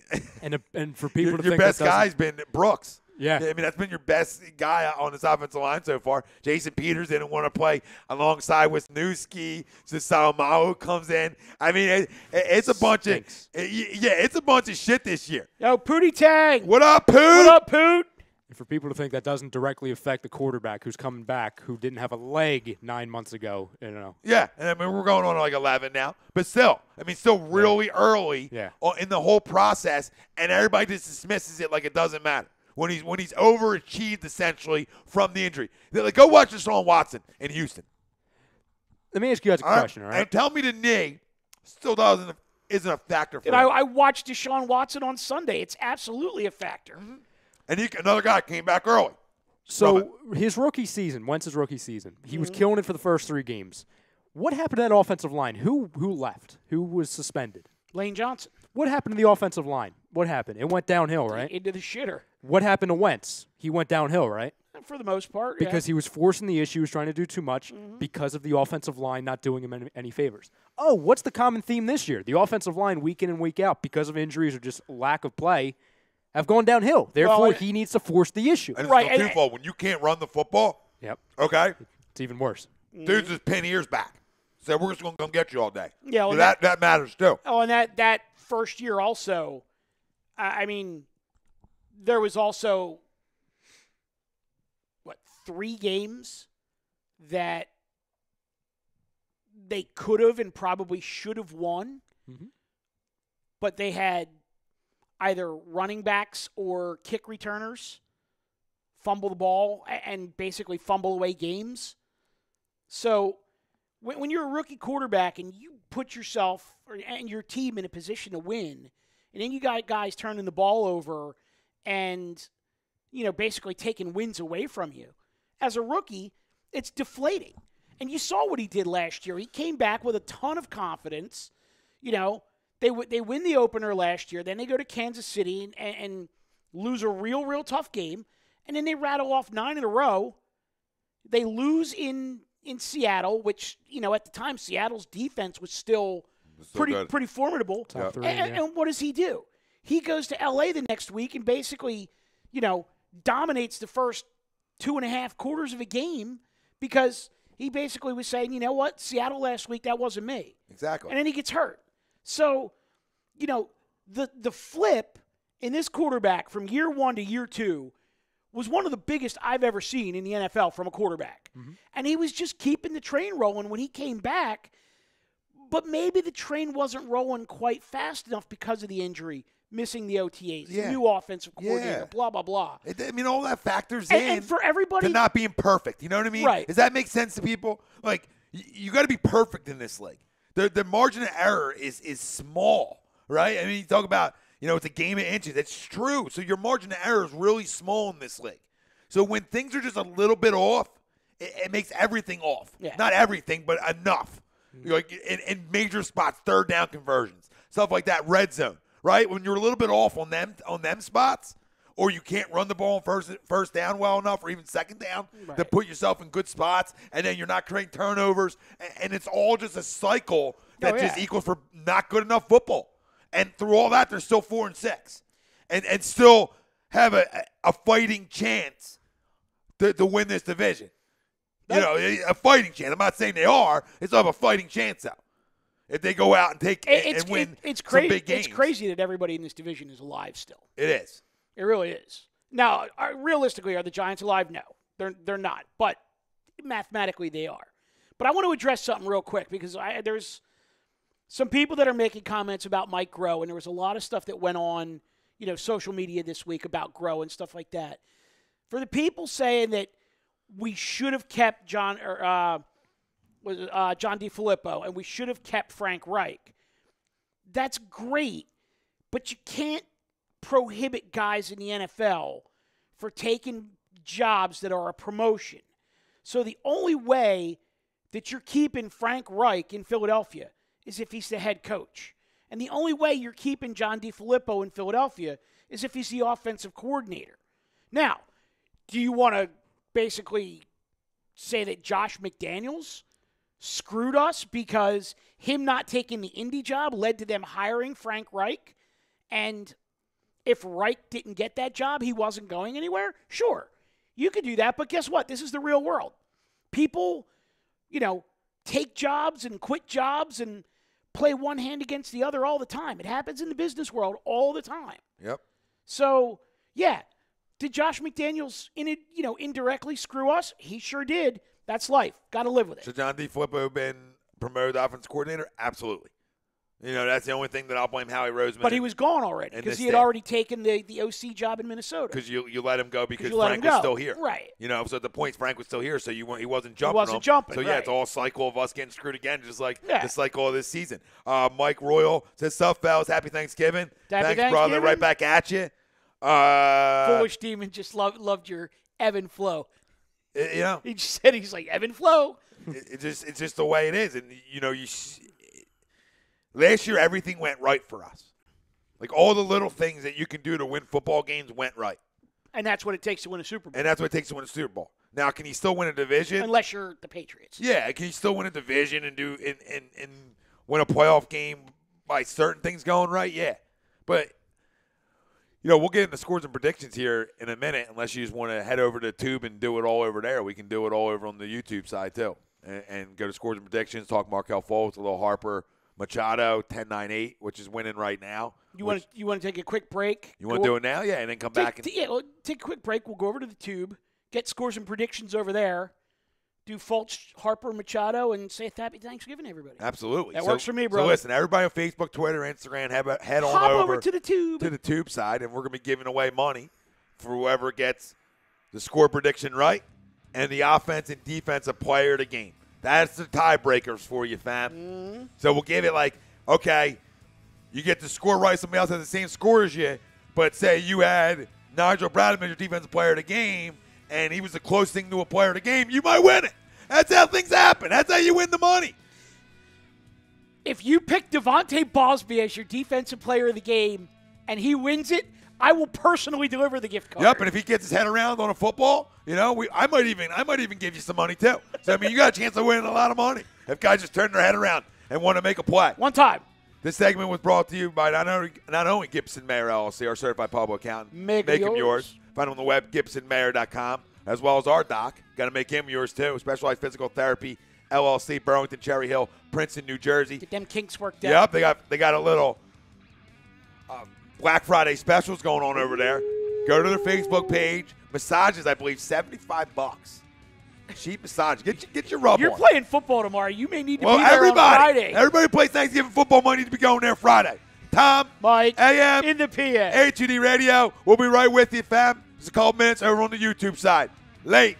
and for people to
your
think
best
that doesn't-
guy's been Brooks.
Yeah.
I mean, that's been your best guy on this offensive line so far. Jason Peters didn't want to play alongside Wisniewski. So Salamahu comes in. I mean, it's a bunch
Stinks.
it's a bunch of shit this year.
Yo, Pootie Tang.
What up, Poot?
What up, Poot?
And for people to think that doesn't directly affect the quarterback who's coming back, who didn't have a leg 9 months ago,
Yeah, and I mean, we're going on like 11 now. But still, really early in the whole process, and everybody just dismisses it like it doesn't matter. When he's overachieved essentially from the injury. They're like, go watch Deshaun Watson in Houston.
Let me ask you guys a question, all right?
And tell me the knee still isn't a factor for
And
him.
I watched Deshaun Watson on Sunday. It's absolutely a factor.
Mm-hmm. And another guy came back early.
So Wentz's rookie season, he was killing it for the first 3 games. What happened to that offensive line? Who left? Who was suspended?
Lane Johnson.
What happened to the offensive line? What happened? It went downhill, right?
Into the shitter.
What happened to Wentz? He went downhill, right?
For the most part,
Because he was forcing the issue, he was trying to do too much because of the offensive line not doing him any favors. Oh, what's the common theme this year? The offensive line, week in and week out, because of injuries or just lack of play, have gone downhill. Therefore, he needs to force the issue.
And it's still twofold. When you can't run the football, okay,
it's even worse.
Dudes just pin ears back. So we're just going to come get you all day.
Yeah, well,
so that matters too.
Oh, and that first year also, I mean, there was also, 3 games that they could have and probably should have won, but they had either running backs or kick returners fumble the ball and basically fumble away games. So when you're a rookie quarterback and you put yourself and your team in a position to win, and then you got guys turning the ball over and, basically taking wins away from you, as a rookie, it's deflating. And you saw what he did last year. He came back with a ton of confidence. They win the opener last year. Then they go to Kansas City and lose a real tough game. And then they rattle off 9 in a row. They lose in Seattle, which, at the time, Seattle's defense was still pretty formidable.
Top 3,
and what does he do? He goes to L.A. the next week and basically, dominates the first 2.5 quarters of a game because he basically was saying, you know what, Seattle last week, that wasn't me.
Exactly.
And then he gets hurt. So, the flip in this quarterback from year 1 to year 2 was one of the biggest I've ever seen in the NFL from a quarterback. And he was just keeping the train rolling when he came back, but maybe the train wasn't rolling quite fast enough because of the injury, missing the OTAs, the new offensive coordinator, blah, blah, blah.
All that factors in
and for everybody
to not being perfect. You know what I mean?
Right.
Does that make sense to people? Like, you got to be perfect in this league. The margin of error is small, right? I mean, you talk about, it's a game of inches. It's true. So your margin of error is really small in this league. So when things are just a little bit off, it makes everything off.
Yeah.
Not everything, but enough. Like in major spots, 3rd down conversions, stuff like that, red zone, right? When you're a little bit off on them spots, or you can't run the ball on first down well enough or even second down to
Right.
put yourself in good spots, and then you're not creating turnovers, and it's all just a cycle that just equals for not good enough football. And through all that, they're still 4-6, and still have a fighting chance to win this division. You know, a fighting chance. I'm not saying they are. They still have a fighting chance out if they go out and take and win some big games.
It's crazy that everybody in this division is alive still.
It is.
It really is. Now, realistically, are the Giants alive? No, they're not. But mathematically, they are. But I want to address something real quick because there's some people that are making comments about Mike Groh, and there was a lot of stuff that went on, social media this week about Groh and stuff like that. For the people saying that we should have kept John DeFilippo and we should have kept Frank Reich, that's great, but you can't prohibit guys in the NFL for taking jobs that are a promotion. So the only way that you're keeping Frank Reich in Philadelphia is if he's the head coach. And the only way you're keeping John DeFilippo in Philadelphia is if he's the offensive coordinator. Now, do you want to basically say that Josh McDaniels screwed us because him not taking the Indy job led to them hiring Frank Reich? And if Reich didn't get that job, he wasn't going anywhere? Sure, you could do that, but guess what? This is the real world. People, take jobs and quit jobs and play one hand against the other all the time. It happens in the business world all the time.
Yep.
So, yeah, did Josh McDaniels indirectly screw us? He sure did. That's life. Got to live with it.
Should John DeFilippo have been promoted offensive coordinator? Absolutely. That's the only thing that I'll blame Howie Roseman.
But he was gone already because he had already taken the OC job in Minnesota.
Because you let him go because Frank was still here.
Right.
So at the point Frank was still here, so he wasn't jumping.
He wasn't jumping.
So,
right.
it's all a cycle of us getting screwed again, just like the cycle of this season. Mike Royal says, "Sup, fellas? Happy Thanksgiving."
Thanks,
brother. Right back at you.
Foolish Demon just loved your ebb and flow. He just said he's like, ebb and flow.
It's just the way it is. And, last year, everything went right for us. Like, all the little things that you can do to win football games went right.
And that's what it takes to win a Super Bowl.
And that's what it takes to win a Super Bowl. Now, can you still win a division?
Unless you're the Patriots.
Yeah, can you still win a division and win a playoff game by certain things going right? Yeah. But, we'll get into scores and predictions here in a minute unless you just want to head over to Tube and do it all over there. We can do it all over on the YouTube side, too. And go to scores and predictions, talk Markel Fultz, a little Harper Machado, 10-9-8, which is winning right now.
You want to take a quick break?
You want to do it now? Yeah, and then come back.
We'll take a quick break. We'll go over to the Tube, get scores and predictions over there, do Fultz, Harper, Machado, and say happy Thanksgiving, everybody.
Absolutely.
That works for me, bro.
So listen, everybody on Facebook, Twitter, Instagram, head on
Hop
over
to the Tube.
To the Tube side, and we're going to be giving away money for whoever gets the score prediction right and the offense and defensive player of the game. That's the tiebreakers for you, fam.
Mm-hmm.
So we'll give it like, okay, you get the score right, somebody else has the same score as you, but say you had Nigel Bradman, your defensive player of the game, and he was the closest thing to a player of the game, you might win it. That's how things happen. That's how you win the money.
If you pick Devontae Bosby as your defensive player of the game and he wins it, I will personally deliver the gift card.
Yep, and if he gets his head around on a football, I might even give you some money too. So you got a chance of winning a lot of money if guys just turn their head around and want to make a play.
One time.
This segment was brought to you by not only Gibson Mayer LLC, our certified public accountant.
Make them yours.
Find him on the web, GibsonMayer.com, as well as our doc. Got to make him yours too. Specialized Physical Therapy LLC, Burlington, Cherry Hill, Princeton, New Jersey.
Get them kinks worked out.
Yep, they got a little Black Friday specials going on over there. Go to their Facebook page. Massages, I believe, $75. Cheap massage. Get your rub on.
You're playing football tomorrow. You may need to be there on Friday.
Everybody plays Thanksgiving football. Might need to be going there Friday. Tom,
Mike,
AM,
in the PA.
HUD Radio. We'll be right with you, fam. Just a couple minutes over on the YouTube side. Late.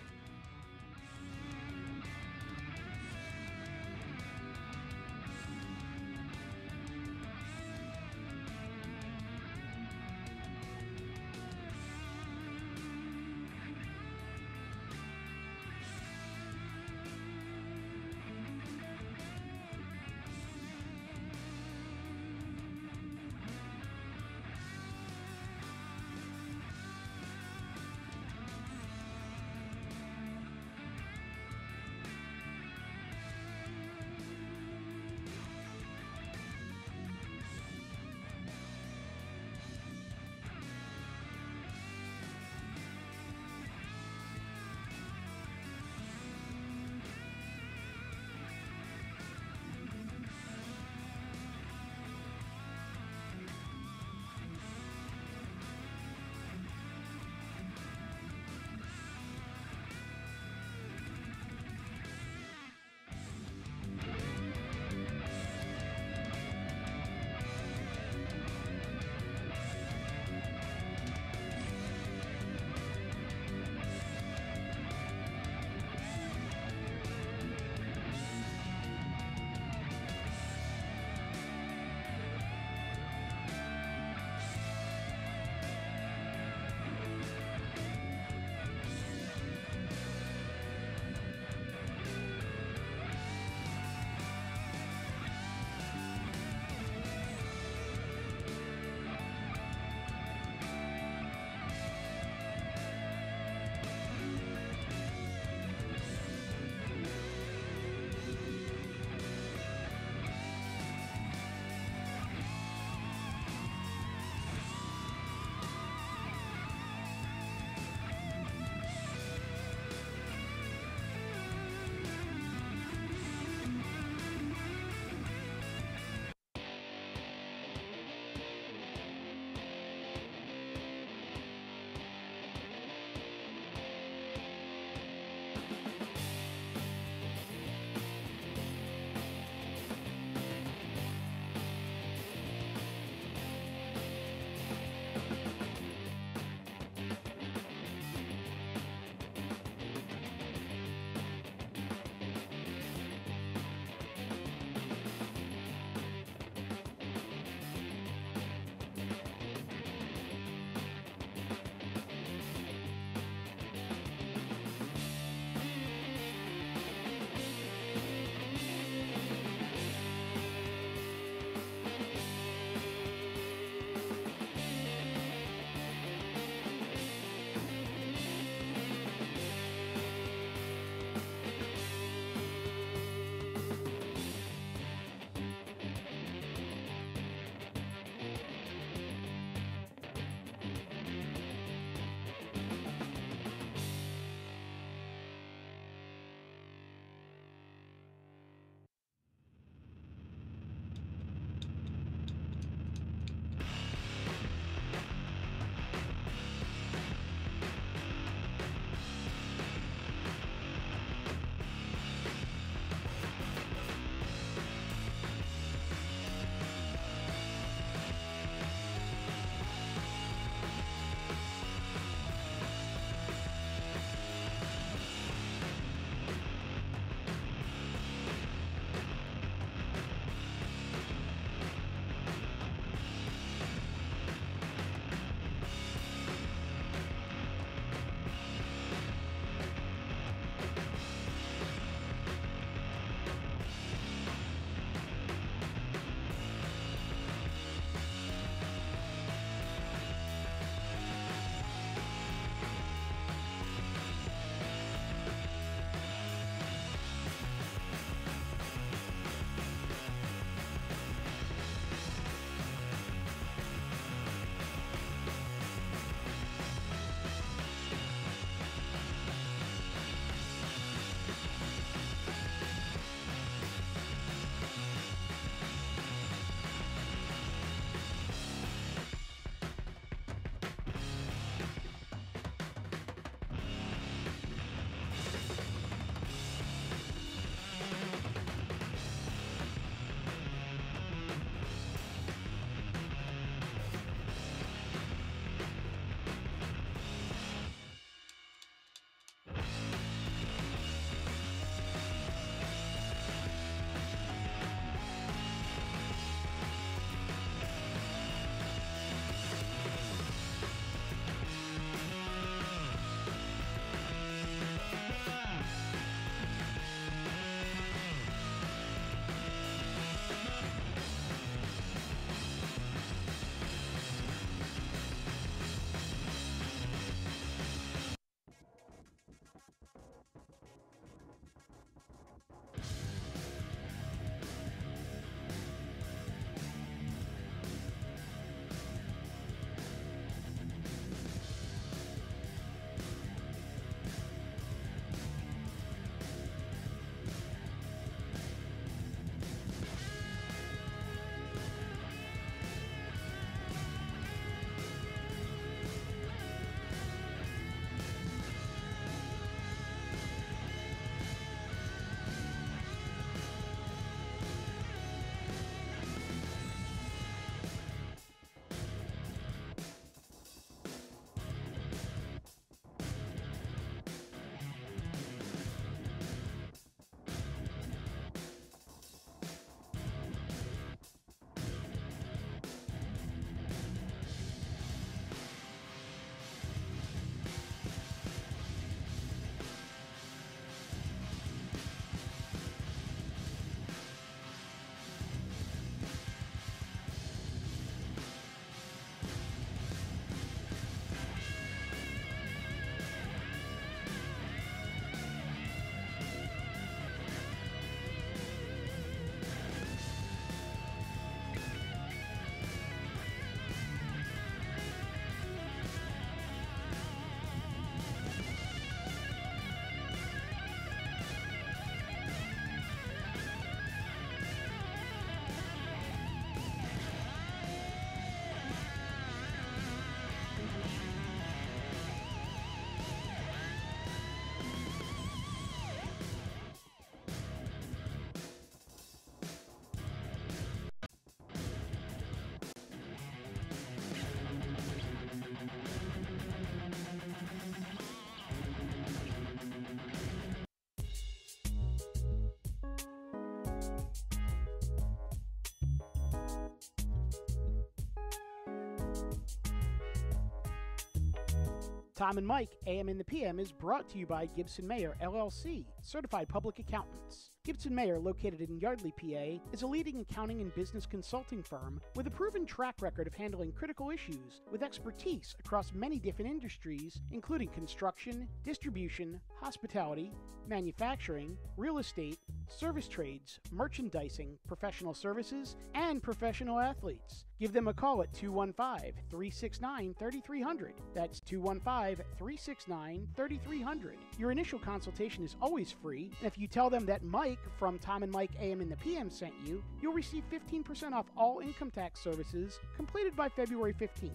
Tom and Mike, AM in the PM, is brought to you by Gibson Mayer, LLC, Certified Public Accountants. Gibson Mayer, located in Yardley, PA, is a leading accounting and business consulting firm with a proven track record of handling critical issues with expertise across many different industries, including construction, distribution, hospitality, manufacturing, real estate, service trades, merchandising, professional services, and professional athletes. Give them a call at 215-369-3300. That's 215-369-3300. Your initial consultation is always free, and if you tell them that Mike from Tom and Mike AM in the PM sent you, you'll receive 15% off all income tax services completed by February 15th.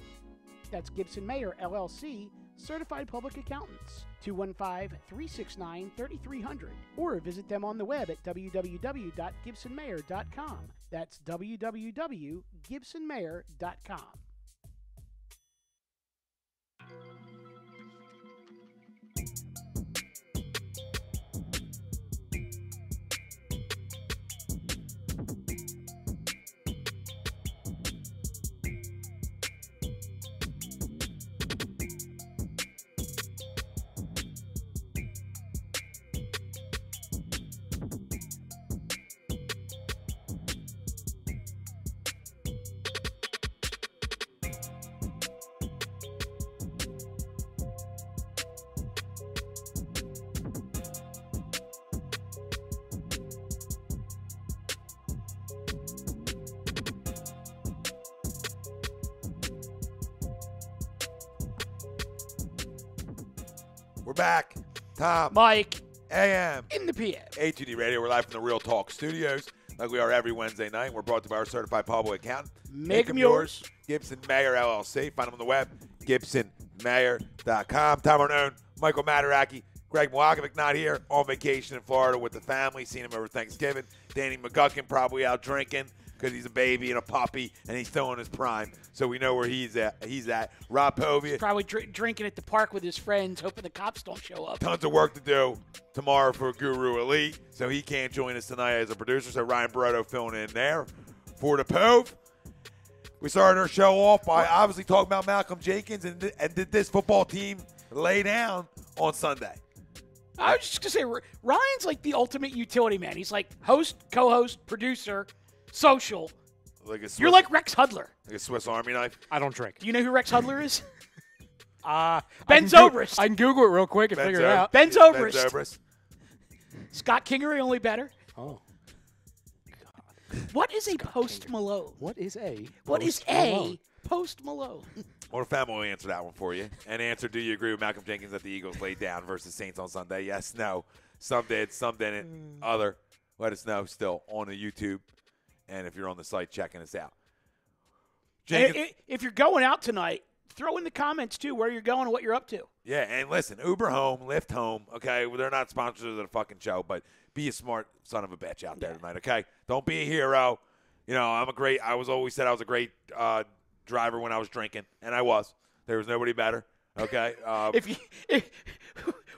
That's Gibson Mayer, LLC, Certified Public Accountants, 215-369-3300, or visit them on the web at www.gibsonmayer.com. That's www.gibsonmayer.com.
We're back. Tom.
Mike,
AM.
in the PM.
A2D Radio. We're live from the Real Talk Studios, like we are every Wednesday night. We're brought to you by our certified public accountant.
Make 'em yours.
Gibson Mayer, LLC. Find them on the web, gibsonmayer.com. Tom Arnone, Michael Mataraki, Greg Milwakovic not here, on vacation in Florida with the family. Seen him over Thanksgiving. Danny McGuckin probably out drinking because he's a baby and a puppy, and he's still in his prime. So we know where he's at. Rob Povia.
Probably drinking at the park with his friends, hoping the cops don't show up.
Tons of work to do tomorrow for Guru Elite, so he can't join us tonight as a producer. So Ryan Barretto filling in there for the Pove. We started our show off by obviously talking about Malcolm Jenkins and did this football team lay down on Sunday.
I was just going to say, Ryan's like the ultimate utility man. He's like host, co-host, producer, social.
Like a Swiss,
You're like Rex Hudler.
like a Swiss Army knife.
I don't drink.
Do you know who Rex Hudler is?
Ben
Zobrist.
I can Google it real quick and figure it out.
Ben
Ben
Zobrist.
Zobrist.
Scott Kingery, only better.
Oh.
What is a Post Malone?
What is a
What is
Post Malone?
a Post Malone?
Well, the family will answer that one for you. And answer, do you agree with Malcolm Jenkins that the Eagles laid down versus Saints on Sunday? Yes, no. Some did, some didn't. Other, let us know still on the YouTube. And if you're on the site checking us out. Jenkins,
If you're going out tonight, throw in the comments, too, where you're going and what you're up to.
yeah, and listen, Uber home, Lyft home, okay? Well, they're not sponsors of the fucking show, but be a smart son of a bitch out there tonight, okay? Don't be a hero. You know, I was always said I was a great driver when I was drinking, and I was. There was nobody better, okay?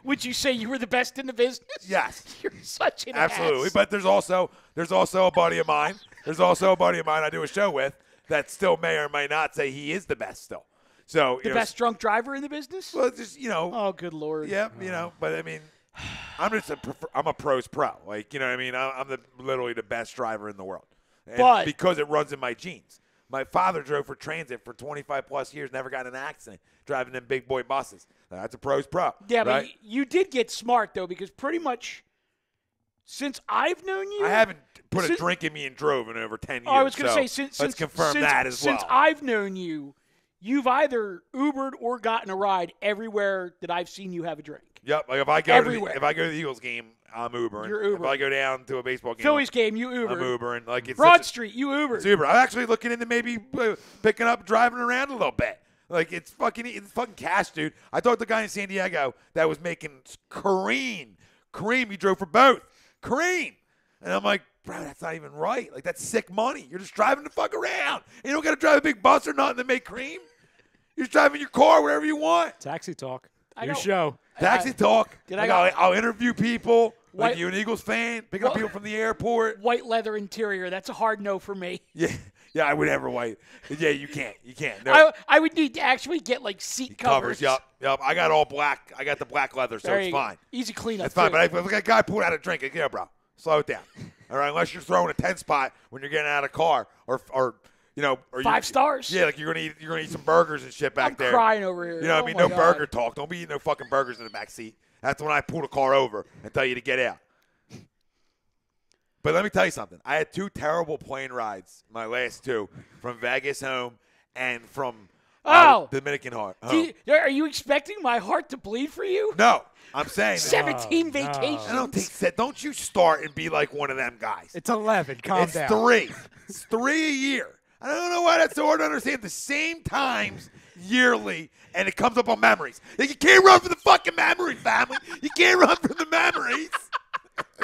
Would you say you were the best in the business?
Yes.
You're such an
Absolutely.
ass.
But there's also a buddy of mine. There's also a buddy of mine I do a show with that still may or may not say he is the best still. So
The best drunk driver in the business?
Well, just
Oh, good Lord.
Yeah, but I mean, I'm a pro's pro. Like, you know what I mean? I'm literally the best driver in the world. And
But
because it runs in my genes. My father drove for transit for 25 plus years, never got in an accident, driving them big boy buses. That's a pro's pro.
Yeah,
right?
but you did get smart, though, because pretty much since I've known you.
I haven't put a drink in me and drove in over 10 years.
I was going to
so
say, since
let's confirm that as well.
Since I've known you, you've either Ubered or gotten a ride everywhere that I've seen you have a drink.
Yep. Like if I go to the Eagles game, I'm Ubering.
You're Ubering.
If I go down to a baseball game,
Phillies game, you Ubered.
I'm Ubering. Like it's
Broad Street, you Ubered.
It's Uber. I'm actually looking into maybe picking up, driving around a little bit. Like it's fucking cash, dude. I talked to a guy in San Diego that was making Kareem. He drove for both. Kareem. And I'm like, bro, that's not even right. Like that's sick money. You're just driving the fuck around. You don't got to drive a big bus or nothing to make cream. You're just driving your car wherever you want.
Taxi talk.
I
New
know.
show.
Taxi talk. I'll interview people. Like
White-
you an Eagles fan, picking up people from the airport.
White leather interior. That's a hard no for me.
Yeah, Yeah, I would never wait. Yeah, you can't. You can't. No.
I would need to actually get like seat covers.
Yep. I got all black. I got the black leather, so it's fine.
Easy cleanup.
It's fine.
too.
But if a guy pulled out a drink, yeah, bro, slow it down. All right, unless you're throwing a 10 spot when you're getting out of the car, or you know, or
5 stars.
Yeah, like you're gonna eat some burgers and shit back
I'm
there.
crying over here.
You know what I mean?
my
No
God.
burger talk. Don't be eating no fucking burgers in the back seat. That's when I pull the car over and tell you to get out. But let me tell you something. I had 2 terrible plane rides, my last 2, from Vegas home and from Dominican home.
Are you expecting my heart to bleed for you?
No, I'm saying that.
17 vacations.
I don't think. Don't you start and be like one of them guys.
It's 11. Calm
It's
down.
3. It's 3 a year. I don't know why that's so hard to understand. The same times yearly, and it comes up on memories. Like, you can't run from the fucking memory, family. You can't run from the memories.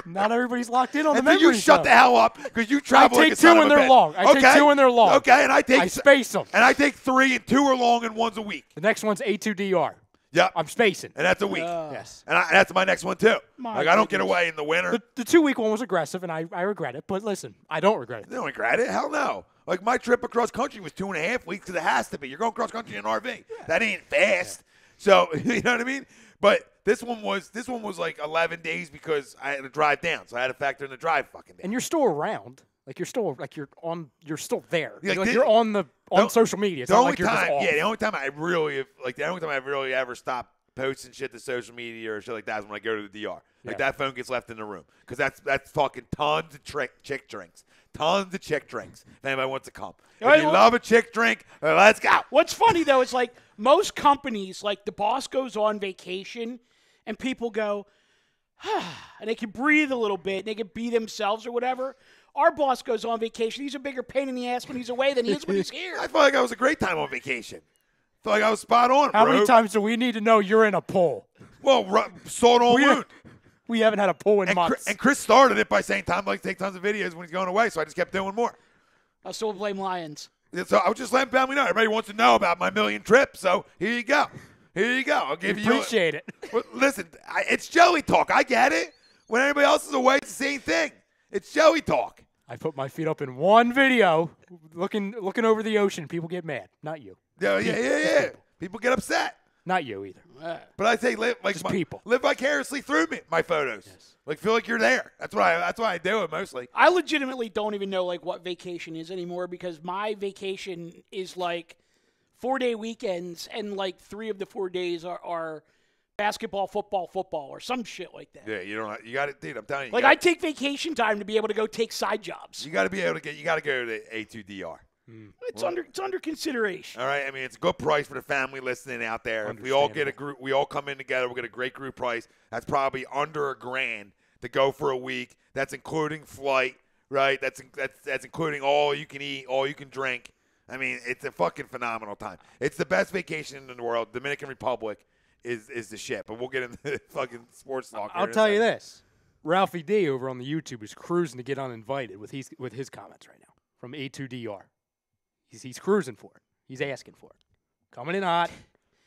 Not everybody's locked in on
And
the
then
memories.
you shut the hell up because you travel
I
like
take
a son
2
of
when
a
they're
bitch.
long. I take 2 when they're long.
Okay, and I
space them.
And I take 3, and 2 are long, and 1's a week.
The next one's A2DR.
Yep.
I'm spacing.
And that's a week.
Yes.
And that's my next one, too.
My
Like, I don't get
goodness.
away in the winter.
The 2-week one was aggressive, and I regret it. But listen, I don't regret it.
I don't regret it. Hell no. Like, my trip across country was 2.5 weeks because it has to be. You're going cross country in an RV. Yeah. That ain't fast. Yeah. So, you know what I mean? But this one was like 11 days because I had to drive down. So I had to factor in the drive fucking day.
And you're still around. Like you're still there.
Yeah,
like you're on social media. It's
The
not
only
like you're
time,
just off.
the only time I really ever stop posting shit to social media or shit like that is when I go to the DR. Like that phone gets left in the room because that's fucking tons of chick drinks. Tons of chick drinks. If anybody wants to come. If you love a chick drink, let's go.
What's funny, though, is like most companies, like the boss goes on vacation and people go, and they can breathe a little bit and they can be themselves or whatever. Our boss goes on vacation. He's a bigger pain in the ass when he's away than he is when he's here.
I felt like I was a great time on vacation. I felt like I was spot on,
How
bro.
many times do we need to know you're in a pool?
Well, salt on wound.
We haven't had a pool in months.
And Chris started it by saying Tom likes to take tons of videos when he's going away, so I just kept doing more.
I'll still blame Lions.
So I was just letting family know. Everybody wants to know about my million trips, so here you go. Here you go. I'll give you.
Appreciate it.
Well, listen, it's Joey talk. I get it. When everybody else is away, it's the same thing. It's Joey talk.
I put my feet up in one video, looking over the ocean. People get mad. Not you.
Yeah. People get upset.
Not you either.
But I say live vicariously through me, my photos. Yes. Like feel like you're there. That's why I do it mostly.
I legitimately don't even know like what vacation is anymore because my vacation is like 4-day weekends and like 3 of the 4 days are basketball, football, or some shit like that.
Yeah, you got it, dude. I'm telling you.
Like I take vacation time to be able to go take side jobs.
You got to be able to you got to go to A2DR.
It's under consideration.
All right, I mean it's a good price for the family listening out there. If we all get a group, we all come in together. We'll get a great group price. That's probably under $1,000 to go for a week. That's including flight, right? That's including all you can eat, all you can drink. I mean, it's a fucking phenomenal time. It's the best vacation in the world. Dominican Republic is the shit. But we'll get into the fucking sports talk.
I'll tell you this: Ralphie D over on the YouTube is cruising to get uninvited with his comments right now from A2DR. He's cruising for it. He's asking for it. Coming in hot.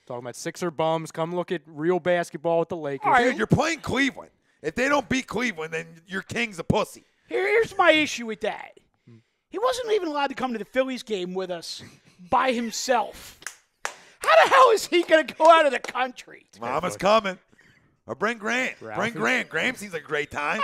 Talking about Sixer bums. Come look at real basketball with the Lakers.
All right.
Dude, you're playing Cleveland. If they don't beat Cleveland, then your king's a pussy.
Here's my issue with that. He wasn't even allowed to come to the Phillies game with us by himself. How the hell is he going to go out of the country?
Mama's coming. Or bring Grant.
Ralphie.
Bring Grant. Graham seems like a great time.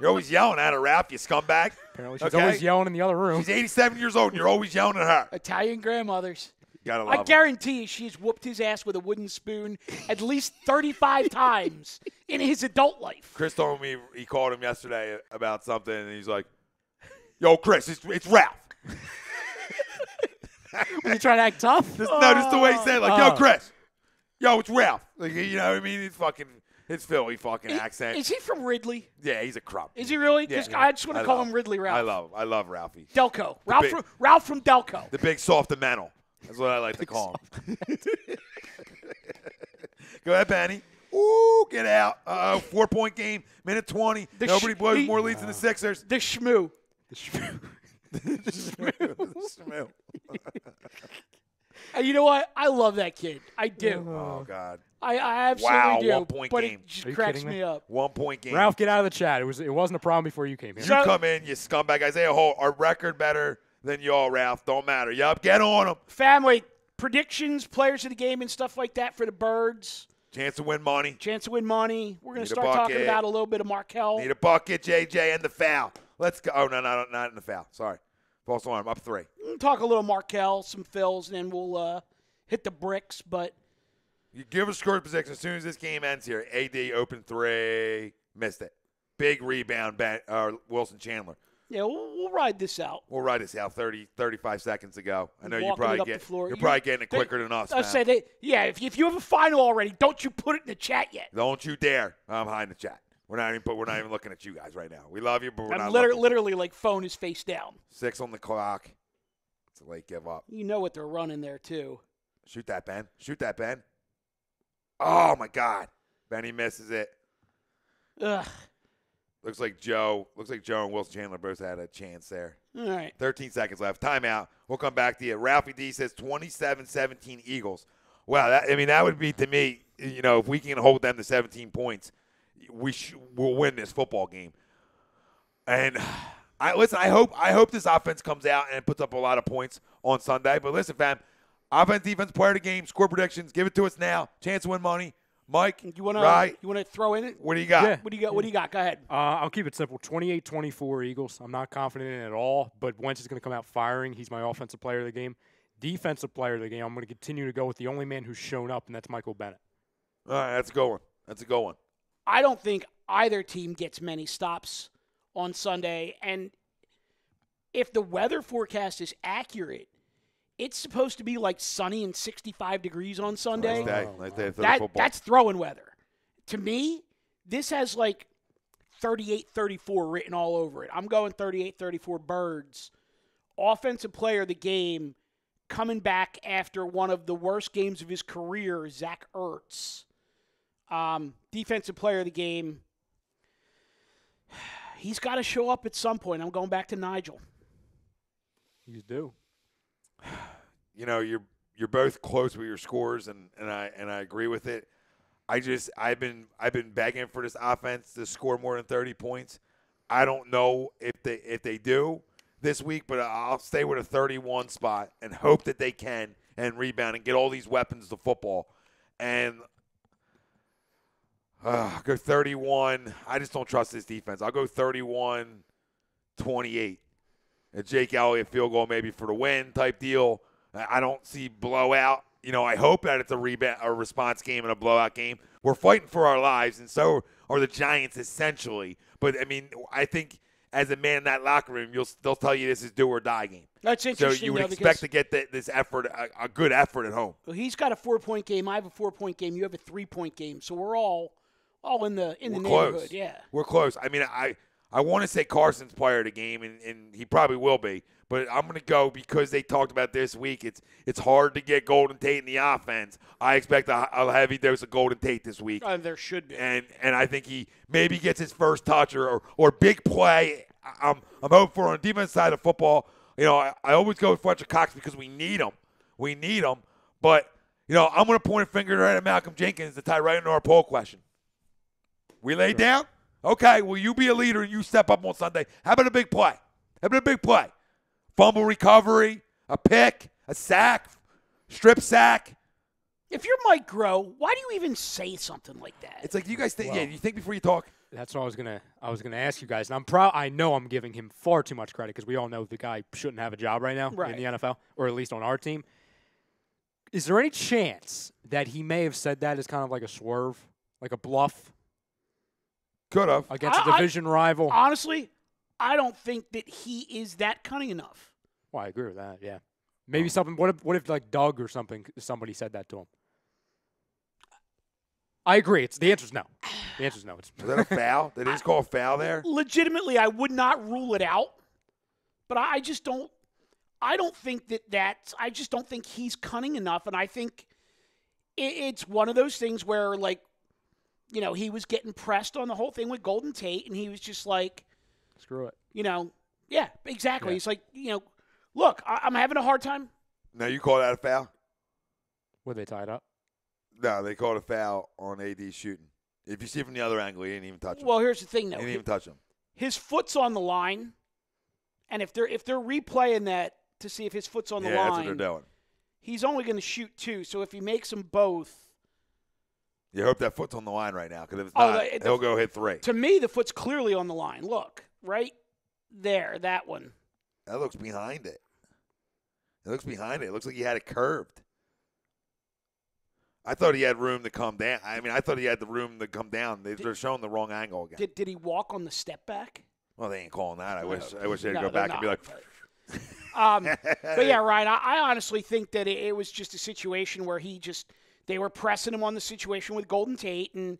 You're always yelling at her, Ralph, you scumbag.
Apparently she's always yelling in the other room.
She's 87 years old, and you're always yelling at her.
Italian grandmothers.
You gotta love
I
her.
guarantee you she's whooped his ass with a wooden spoon at least 35 times in his adult life.
Chris told me he called him yesterday about something, and he's like, yo, Chris, it's Ralph.
When you trying to act tough?
Just the way he said it, like, yo, Chris. Yo, it's Ralph. Like, you know what I mean? He's fucking, his Philly fucking accent.
Is he from Ridley?
Yeah, he's a crump.
Is he really?
Yeah.
I just want to call him Ridley Ralph.
I love Ralphie.
Delco.
big-
Ralph from Delco.
The big soft and mental. That's what I like to call him. Go ahead, Benny. Ooh, get out. 4-point game, minute 20. Nobody blows more leads than the Sixers.
The Shmoo.
Smell.
And you know what? I love that kid. I do.
Oh, God.
I absolutely do.
1-point
but
game.
it just
Are you
cracks
kidding me?
me up.
1-point game.
Ralph, get out of the chat. It wasn't a problem before you came here.
You come in, you scumbag. Isaiah Holt, our record better than y'all, Ralph. Don't matter. Yup, get on them.
Family predictions, players of the game, and stuff like that for the Birds.
Chance to win money.
Chance to win money. We're going to
Need a
start talking
bucket.
about a little bit of Markel.
Need a bucket, JJ, and the foul. Let's go. Oh, no, not in the foul. Sorry. False alarm. Up 3.
We'll talk a little Markel, some fills, and then we'll hit the bricks. But
You give a score position as soon as this game ends here. AD open 3. Missed it. Big rebound, Wilson Chandler.
yeah, we'll ride this out.
We'll write this out 35 seconds ago. I know
Walking it up the floor.
you're probably getting it quicker than us,
I
man.
say if you have a final already, don't you put it in the chat yet.
Don't you dare. I'm hiding the chat. We're not even looking at you guys right now. We love you, but we're
I'm
not
literally like phone is face down.
6 on the clock. It's a late give up.
You know what they're running there too.
Shoot that, Ben. Shoot that, Ben. Oh, my God. Benny misses it.
Ugh.
Looks like Joe and Wilson Chandler both had a chance there.
All right.
13 seconds left. Timeout. We'll come back to you. Ralphie D says 27-17 Eagles. Wow, that would be, to me, if we can hold them to 17 points, we'll win this football game. And I hope this offense comes out and puts up a lot of points on Sunday. But listen, fam, offense, defense, player of the game, score predictions, give it to us now. Chance to win money. Mike,
You want to throw in it?
what do you got?
Yeah.
What do you got? Go ahead.
I'll keep it simple. 28-24 Eagles. I'm not confident in it at all, but Wentz is going to come out firing. He's my offensive player of the game. Defensive player of the game, I'm going to continue to go with the only man who's shown up, and that's Michael Bennett.
All right, that's a good one. That's a good one.
I don't think either team gets many stops on Sunday. And if the weather forecast is accurate, it's supposed to be like sunny and 65 degrees on Sunday.
Nice day for the football.
That's throwing weather. To me, this has like 38-34 written all over it. I'm going 38-34 Birds. Offensive player of the game coming back after one of the worst games of his career, Zach Ertz. Defensive player of the game, he's got to show up at some point. I'm going back to Nigel.
You do.
You're both close with your scores, and I agree with it. I've been begging for this offense to score more than 30 points. I don't know if they do this week, but I'll stay with a 31 spot and hope that they can and rebound and get all these weapons to football. And go 31. I just don't trust this defense. I'll go 31-28. A Jake Elliott field goal maybe for the win type deal. I don't see blowout. I hope that it's a response game and a blowout game. We're fighting for our lives, and so are the Giants essentially. But, I think as a man in that locker room, they'll tell you this is do or die game.
That's interesting.
So you would expect to get this effort, a good effort at home.
Well, he's got a 4-point game. I have a 4-point game. You have a 3-point game. So we're all in the neighborhood.
Close.
Yeah,
We're close. I want to say Carson's player of the game, and he probably will be. But I'm going to go because they talked about this week. It's hard to get Golden Tate in the offense. I expect a heavy dose of Golden Tate this week.
there should be.
And I think he maybe gets his first touch or big play. I'm hoping for on the defense side of football. I always go with Fletcher Cox because we need him. But, I'm going to point a finger right at Malcolm Jenkins to tie right into our poll question. We laid down? Okay, well, you be a leader and you step up on Sunday. How about a big play? Fumble recovery, a pick, a sack, strip sack.
If you're Mike Groh, why do you even say something like that?
It's like you guys think. You think before you talk.
That's what I was gonna ask you guys. And I know I'm giving him far too much credit because we all know the guy shouldn't have a job right now in the NFL, or at least on our team. Is there any chance that he may have said that as kind of like a swerve, like a bluff?
Could have.
Against a division rival.
Honestly, I don't think that he is that cunning enough.
Well, I agree with that, yeah. Maybe something. What if like Doug or somebody said that to him? I agree. The answer's no. The answer's no.
Is that a foul? Did he just call a foul there?
Legitimately, I would not rule it out, but I just don't. I don't think I just don't think he's cunning enough, and I think it's one of those things where, like, he was getting pressed on the whole thing with Golden Tate, and he was just like,
screw it.
Yeah, exactly. Yeah. He's like, look, I'm having a hard time.
No, you call that a foul?
Were they tied up?
No, they called a foul on AD shooting. If you see it from the other angle, he didn't even touch him.
Well, here's the thing, though.
He didn't even touch him.
His foot's on the line, And if they're replaying that to see if his foot's on the line,
that's what they're doing.
He's only going to shoot 2. So if he makes them both,
you hope that foot's on the line right now, because if it's not, he'll go hit 3.
To me, the foot's clearly on the line. Look, right there, that one.
That looks behind it. It looks behind it. It looks like he had it curved. I thought he had room to come down. I mean, I thought he had the room to come down. They're showing the wrong angle again.
Did he walk on the step back?
Well, they ain't calling that. I wish they'd go back and be like.
But yeah, Ryan, I honestly think that it was just a situation where they were pressing him on the situation with Golden Tate, and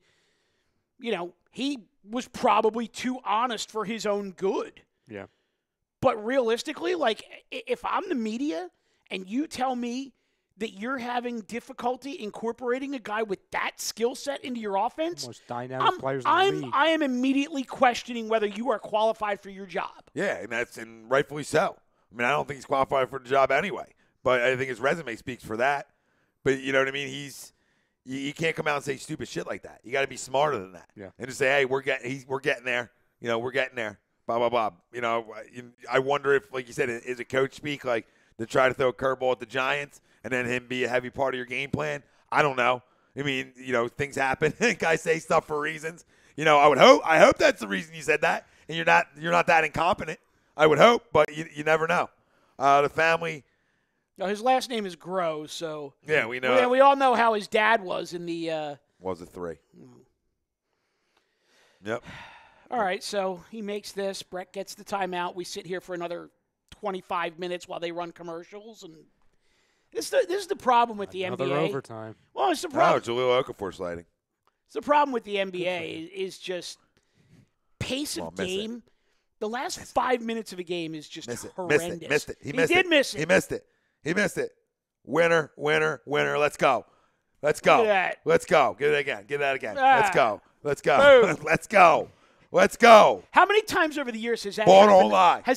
he was probably too honest for his own good.
Yeah.
But realistically, like, if I'm the media and you tell me that you're having difficulty incorporating a guy with that skill set into your offense,
most dynamic players in the league.
I am immediately questioning whether you are qualified for your job.
Yeah, and rightfully so. I mean, I don't think he's qualified for the job anyway, but I think his resume speaks for that. But you know what I mean? You can't come out and say stupid shit like that. You got to be smarter than that.
Yeah.
And just say, hey, we're getting there. We're getting there. Blah blah blah. I wonder if, like you said, is a coach speak like to try to throw a curveball at the Giants and then him be a heavy part of your game plan? I don't know. I mean, things happen. Guys say stuff for reasons. I hope that's the reason you said that, and you're not that incompetent. I would hope, but you never know. The family.
No, his last name is Groh, so
yeah, we know.
We all know how his dad was in the.
Was a 3. Yep.
All right, so he makes this. Brett gets the timeout. We sit here for another 25 minutes while they run commercials, and this is the problem with the NBA.
Another overtime.
Well, it's the problem.
Oh, Jaleel Okafor sliding.
It's the problem with the NBA is just pace of game. The last 5 minutes of a game is just horrendous.
Missed it.
He did miss it.
He missed it. Winner. Let's go. Let's go. Get it again. Let's go. Let's go.
How many times over the years has that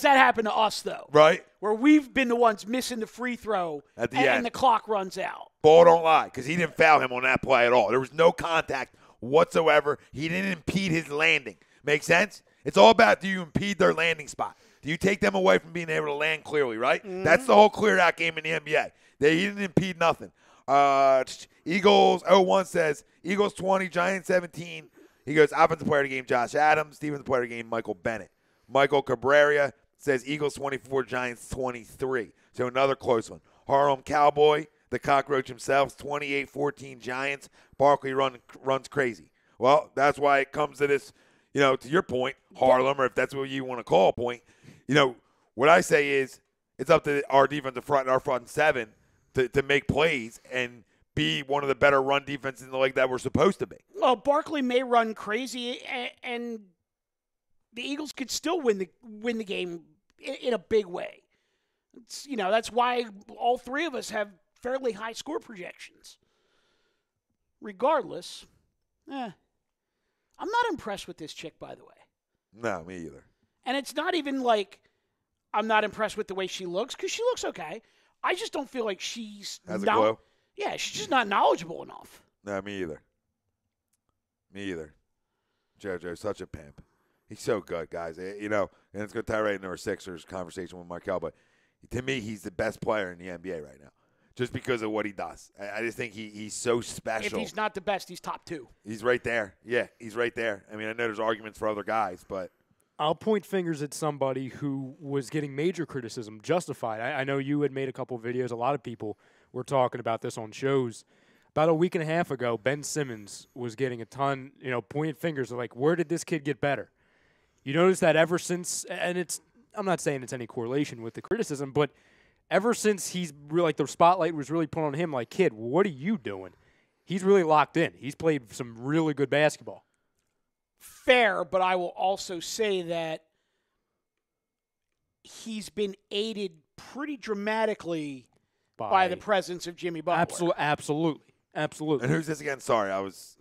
happened to us, though?
Right.
Where we've been the ones missing the free throw
at the end,
and the clock runs out.
Ball don't lie, because he didn't foul him on that play at all. There was no contact whatsoever. He didn't impede his landing. Make sense? It's all about, do you impede their landing spot? Do you take them away from being able to land clearly, right? Mm-hmm. That's the whole clear-out game in the NBA. He didn't impede nothing. Eagles 0-1 says, Eagles 20, Giants 17. He goes, offensive player of the game, Josh Adams. Defensive player of the game, Michael Bennett. Michael Cabrera says Eagles 24, Giants 23. So another close one. Harlem Cowboy, the cockroach himself, 28-14 Giants. Barkley runs crazy. Well, that's why it comes to this, to your point, Harlem, or if that's what you want to call a point. What I say is it's up to our defensive front and our front seven to make plays and be one of the better run defenses in the league that we're supposed to be.
Well, Barkley may run crazy, and the Eagles could still win the game in a big way. That's why all three of us have fairly high score projections. Regardless, I'm not impressed with this chick, by the way.
No, me either.
And it's not even like I'm not impressed with the way she looks, because she looks okay. I just don't feel like she's
has a glow.
Yeah, she's just not knowledgeable enough.
No, me either. JoJo's such a pimp. He's so good, guys. And it's going to tie right into our Sixers conversation with Markel, but to me, he's the best player in the NBA right now, just because of what he does. I just think he's so special.
If he's not the best, he's top 2.
He's right there. Yeah, he's right there. I mean, I know there's arguments for other guys, but
I'll point fingers at somebody who was getting major criticism, justified. I know you had made a couple of videos. A lot of people were talking about this on shows. About a week and a half ago, Ben Simmons was getting a ton, pointing fingers like, where did this kid get better? You notice that ever since, and I'm not saying it's any correlation with the criticism, but ever since he's really, the spotlight was really put on him, like, kid, what are you doing? He's really locked in. He's played some really good basketball.
Fair, but I will also say that he's been aided pretty dramatically by the presence of Jimmy Butler.
Absolutely.
And who's this again? Sorry, I was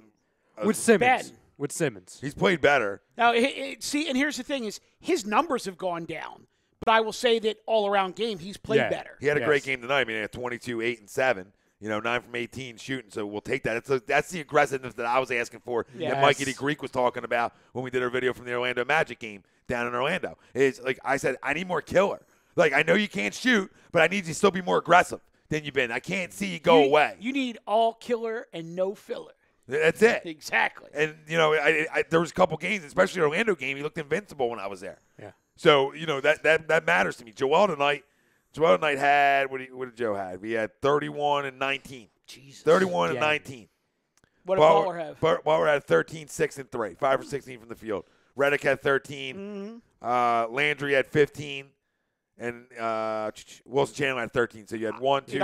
with Simmons.
Ben.
With Simmons.
He's played better.
Now, see, and here's the thing is his numbers have gone down, but I will say that all-around game he's played better.
He had a great game tonight. I mean, he had 22, 8, and 7.
9 from 18 shooting. So we'll take that. That's the aggressiveness that I was asking for.
Yes.
That Mikey the Greek was talking about when we did our video from the Orlando Magic game down in Orlando. Is like I said, I need more killer. Like I know you can't shoot, but I need you to still be more aggressive than you've been. I can't see you go away.
You need all killer and no filler.
That's it.
Exactly.
And, there was a couple games, especially the Orlando game, he looked invincible when I was there.
Yeah.
So, that matters to me. Joel tonight had, what did Joe have? He had 31 and 19.
Jesus.
31 and 19.
What did Butler have?
Butler had 13, 6, and 3. 5 for 16 from the field. Reddick had 13.
Mm-hmm.
Landry had 15. And Wilson Chandler had 13. So you had 1, 2, 3.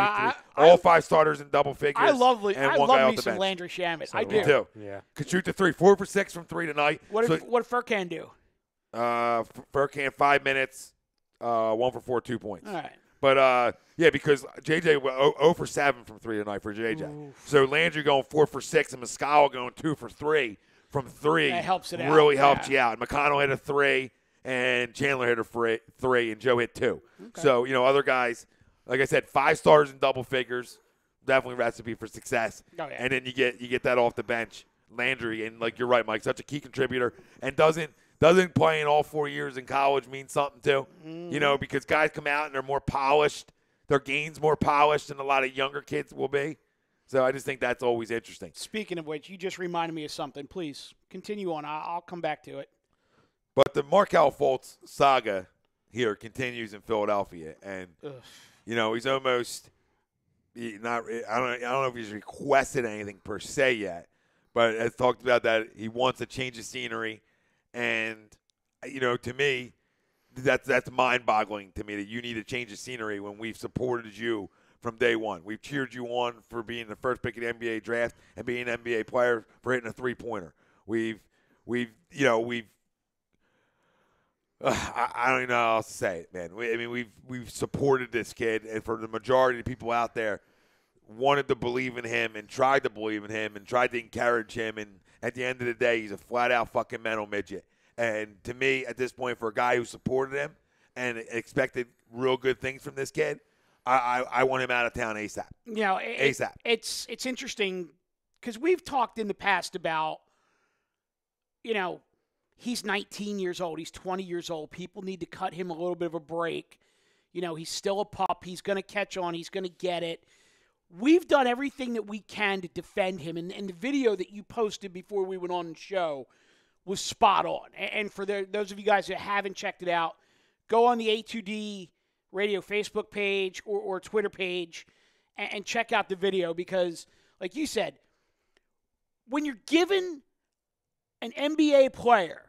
All 5 starters in double figures.
I love
me
some Landry Shamet. I do.
Me too.
Yeah.
Could shoot the 3. 4 for 6 from 3 tonight.
What did Furkan do?
Furkan 5 minutes, 1 for 4, 2 points.
All right.
But because JJ 0 for 7 from 3 tonight for JJ.
Oof.
So Landry going 4 for 6 and Muscala going 2 for 3 from 3.
That helps it out.
Really helped you out. McConnell hit a 3 and Chandler hit a 3 and Joe hit 2.
Okay.
So other guys, like I said, 5 stars in double figures, definitely recipe for success.
Oh, yeah.
And then you get that off the bench, Landry, and like you're right, Mike, such a key contributor, and doesn't playing all 4 years in college mean something too?
Mm-hmm.
Because guys come out and they're more polished. Their game's more polished than a lot of younger kids will be. So I just think that's always interesting.
Speaking of which, you just reminded me of something. Please continue on. I'll come back to it.
But the Markelle Fultz saga here continues in Philadelphia. And, he's almost not – I don't know if he's requested anything per se yet. But has talked about that he wants a change of scenery. And, to me, that's mind-boggling to me that you need a change of scenery when we've supported you from day one. We've cheered you on for being the first pick of the NBA draft and being an NBA player for hitting a three-pointer. I don't even know how else to say it, man. We've supported this kid, and for the majority of the people out there, wanted to believe in him and tried to believe in him and tried to encourage him. And at the end of the day, he's a flat-out fucking mental midget. And to me, at this point, for a guy who supported him and expected real good things from this kid, I want him out of town ASAP. ASAP.
It's interesting because we've talked in the past about, he's 19 years old. He's 20 years old. People need to cut him a little bit of a break. He's still a pup. He's going to catch on. He's going to get it. We've done everything that we can to defend him. And the video that you posted before we went on the show was spot on. And for those of you guys that haven't checked it out, go on the A2D Radio Facebook page or Twitter page and check out the video because, like you said, when you're given an NBA player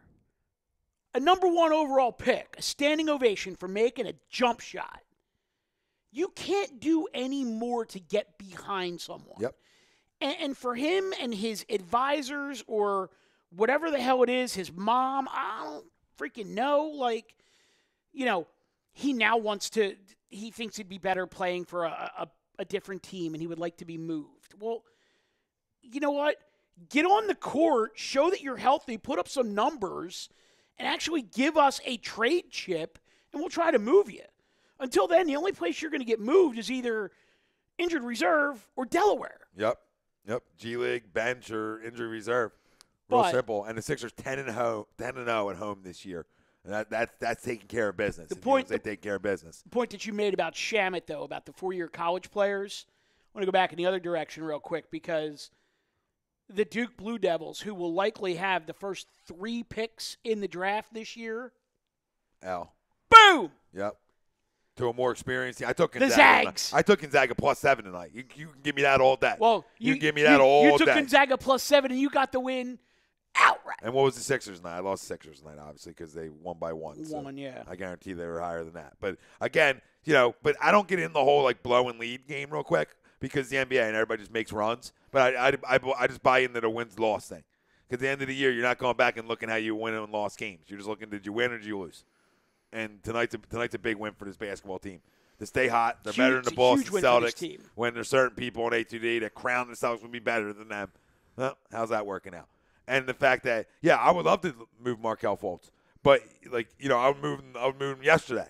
a number 1 overall pick, a standing ovation for making a jump shot, you can't do any more to get behind someone.
Yep.
And for him and his advisors or whatever the hell it is, his mom, I don't freaking know. He now he thinks he'd be better playing for a different team and he would like to be moved. Well, you know what? Get on the court, show that you're healthy, put up some numbers, and actually give us a trade chip, and we'll try to move you. Until then, the only place you're going to get moved is either injured reserve or Delaware.
Yep. G League, bench, or injury reserve. Real simple. And the Sixers 10-0 at home this year. And that's taking care of business. They take care of business.
The point that you made about Shamet, though, about the 4-year college players, I want to go back in the other direction real quick because the Duke Blue Devils, who will likely have the first 3 picks in the draft this year. Boom!
Yep. To a more experienced team. I took
Gonzaga.
The Zags. I took Gonzaga +7 tonight. You can give me that all day.
Well,
you can give me that all day.
You took Gonzaga +7, and you got the win outright.
And what was the Sixers tonight? I lost the Sixers tonight, obviously, because they won by 1.
Yeah.
I guarantee they were higher than that. But, again, but I don't get in the whole, blow and lead game real quick because the NBA and everybody just makes runs. But I just buy into the wins-loss thing. Because at the end of the year, you're not going back and looking how you win and lost games. You're just looking, did you win or did you lose? And tonight's a big win for this basketball team. To stay hot, they're better than the Boston Celtics. When there's certain people on A2D that crown themselves would be better than them. Well, how's that working out? And the fact that, I would love to move Markelle Fultz. But, I would move him yesterday.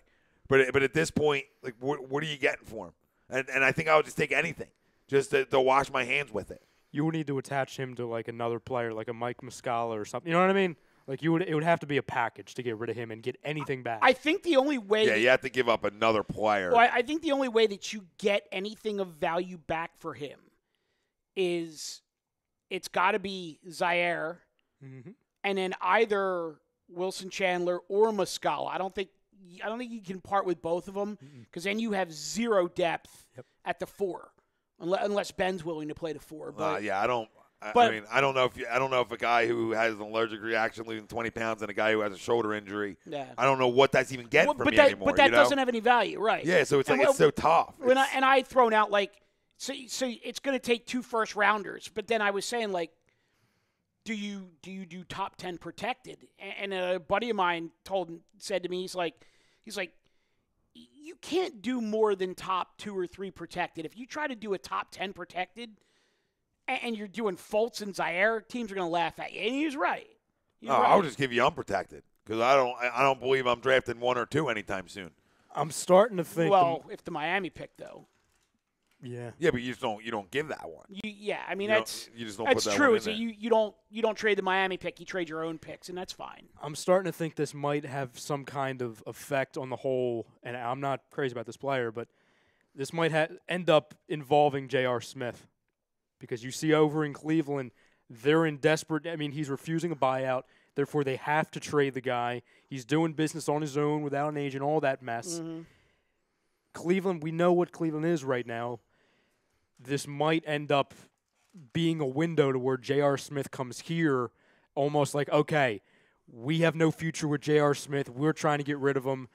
But at this point, what are you getting for him? And I think I would just take anything. just to wash my hands with it.
You would need to attach him to like another player, like a Mike Muscala or something. You know what I mean? Like it would have to be a package to get rid of him and get anything back.
I think the only way.
Yeah, you have to give up another player.
Well, I think the only way that you get anything of value back for him is it's got to be Zaire, and then either Wilson Chandler or Muscala. I don't think you can part with both of them because then you have zero depth at the 4, unless Ben's willing to play the 4. But
I don't. I mean, I don't know if a guy who has an allergic reaction losing 20 pounds and a guy who has a shoulder injury.
Yeah.
I don't know what that's even getting from me anymore.
But that doesn't have any value, right?
Yeah, so it's it's so tough.
And I had thrown out like, so it's going to take 2 first-rounders. But then I was saying like, do you do top 10 protected? And a buddy of mine said to me, he's like, you can't do more than top 2 or 3 protected. If you try to do a top 10 protected, and you're doing Fultz and Zaire, teams are going to laugh at you. And he's right.
I'll just give you unprotected because I don't believe I'm drafting 1 or 2 anytime soon.
I'm starting to think.
Well, if the Miami pick though.
Yeah.
Yeah, but you don't give that one.
I mean that's
just don't
that's
put that
true.
one in
So
there.
you don't trade the Miami pick. You trade your own picks, and that's fine.
I'm starting to think this might have some kind of effect on the whole. And I'm not crazy about this player, but this might end up involving J.R. Smith. Because you see over in Cleveland, they're in desperate – I mean, he's refusing a buyout. Therefore, they have to trade the guy. He's doing business on his own without an agent, all that mess. Cleveland, we know what Cleveland is right now. This might end up being a window to where J.R. Smith comes here almost like, okay, we have no future with J.R. Smith. We're trying to get rid of him.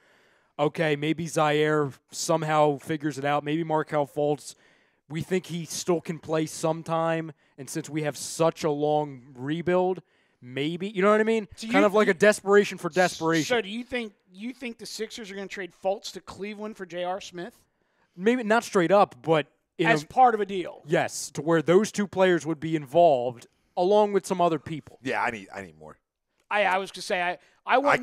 Okay, maybe Zaire somehow figures it out. Maybe Markelle Fultz – we think he still can play sometime, and since we have such a long rebuild, maybe you know what I mean? So kind of like a desperation for desperation.
So do you think the Sixers are going to trade Fultz to Cleveland for J.R. Smith?
Maybe not straight up, but
as part of a deal.
Yes, to where those 2 players would be involved along with some other people.
Yeah, I need more.
I was going to say I want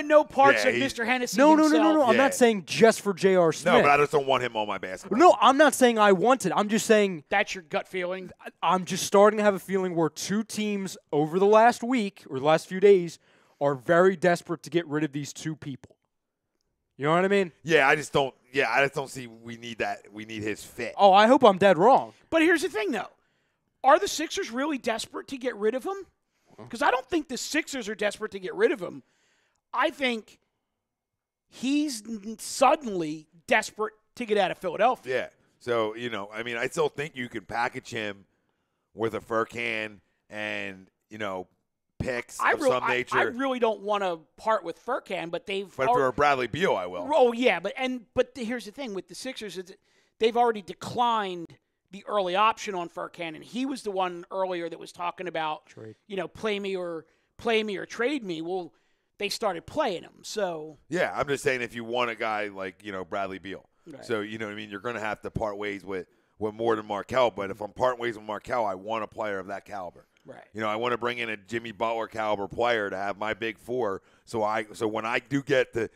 no parts of Mr. Hennessy.
No.
himself.
I'm not saying just for J.R. Smith.
No, but I just don't want him on my basketball.
No, I'm not saying I want it. I'm just saying
that's your gut feeling.
I'm just starting to have a feeling where 2 teams over the last week or the last few days are very desperate to get rid of these 2 people. You know what I mean?
Yeah, I just don't see we need that. We need his fit.
Oh, I hope I'm dead wrong.
But here's the thing, though. Are the Sixers really desperate to get rid of him? Because I don't think the Sixers are desperate to get rid of him. I think he's suddenly desperate to get out of Philadelphia.
Yeah. So, I mean, I still think you can package him with a Furkan and, picks of some nature.
I really don't want to part with Furkan, but
for Bradley Beal, I will.
Oh, yeah. But here's the thing with the Sixers is they've already declined the early option on Furkan, and he was the one earlier that was talking about, play me or trade me. Well, they started playing him, so.
Yeah, I'm just saying if you want a guy like, Bradley Beal.
Right.
So, you know what I mean? You're going to have to part ways with more than Markelle, but if I'm parting ways with Markelle, I want a player of that caliber.
Right.
I want to bring in a Jimmy Butler caliber player to have my big 4 so when I do get to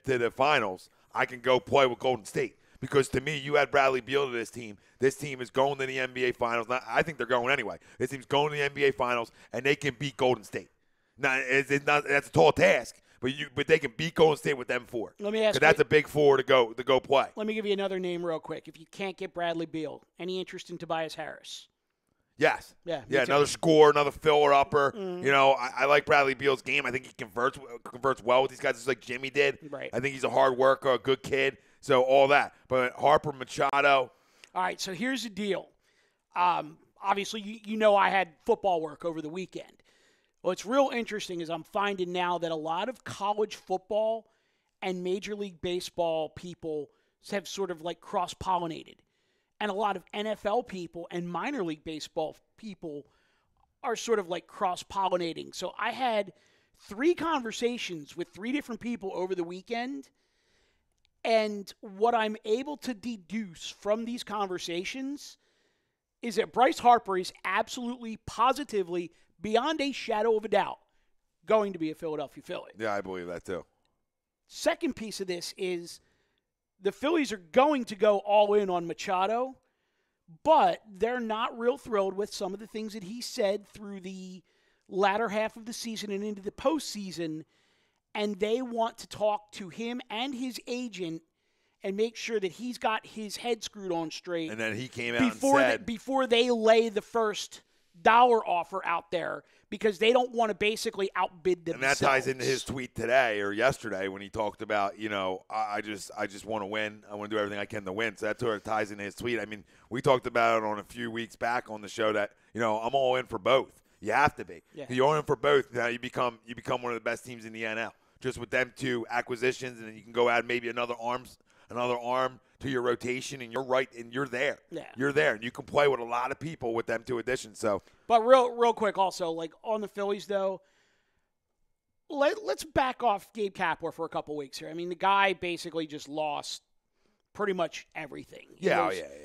the finals, I can go play with Golden State. Because to me, you add Bradley Beal to this team. This team is going to the NBA Finals. I think they're going anyway. This team's going to the NBA Finals, and they can beat Golden State. Now, that's a tall task, but they can beat Golden State with them 4.
Let me ask you.
That's a big 4 to go play.
Let me give you another name real quick. If you can't get Bradley Beal, any interest in Tobias Harris?
Yes.
Yeah.
Another scorer, another filler upper. I like Bradley Beal's game. I think he converts well with these guys, just like Jimmy did.
Right.
I think he's a hard worker, a good kid. So all that. But Harper, Machado.
All right, so here's the deal. Obviously, I had football work over the weekend. What's real interesting is I'm finding now that a lot of college football and Major League Baseball people have sort of like cross-pollinated. And a lot of NFL people and minor league baseball people are sort of like cross-pollinating. So I had 3 conversations with 3 different people over the weekend. And what I'm able to deduce from these conversations is that Bryce Harper is absolutely, positively, beyond a shadow of a doubt, going to be a Philadelphia Philly.
Yeah, I believe that too.
Second piece of this is the Phillies are going to go all in on Machado, but they're not real thrilled with some of the things that he said through the latter half of the season and into the postseason, and they want to talk to him and his agent and make sure that he's got his head screwed on straight.
And then he came out and said,
before they lay the first dollar offer out there, because they don't want to basically outbid themselves.
And that ties into his tweet today or yesterday when he talked about, I just want to win. I want to do everything I can to win. So that sort of ties into his tweet. I mean, we talked about it on a few weeks back on the show that, I'm all in for both. You have to be. Yeah. You're in for both. Now you become one of the best teams in the NL. Just with them two acquisitions, and then you can go add maybe another arm to your rotation, and you're right, and you're there.
Yeah.
You're there, and you can play with a lot of people with them two additions. So,
but real quick, also, like on the Phillies though, let's back off Gabe Kapler for a couple weeks here. I mean, the guy basically just lost pretty much everything.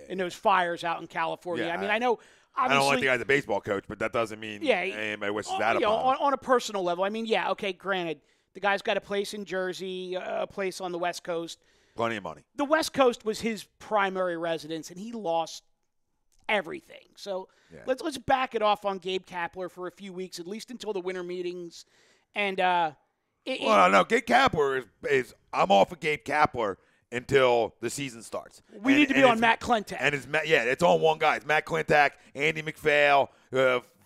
In those fires out in California. Yeah, I mean, I know.
I don't like the guy's a baseball coach, but that doesn't mean anybody wishes that upon him.
On a personal level, I mean, okay, granted, the guy's got a place in Jersey, a place on the West Coast.
Plenty of money.
The West Coast was his primary residence, and he lost everything. So let's back it off on Gabe Kapler for a few weeks, at least until the winter meetings. And
no, Gabe Kapler is I'm off of Gabe Kapler until the season starts.
We need to be on Matt Klentak.
And it's on one guy. It's Matt Klentak, Andy McPhail,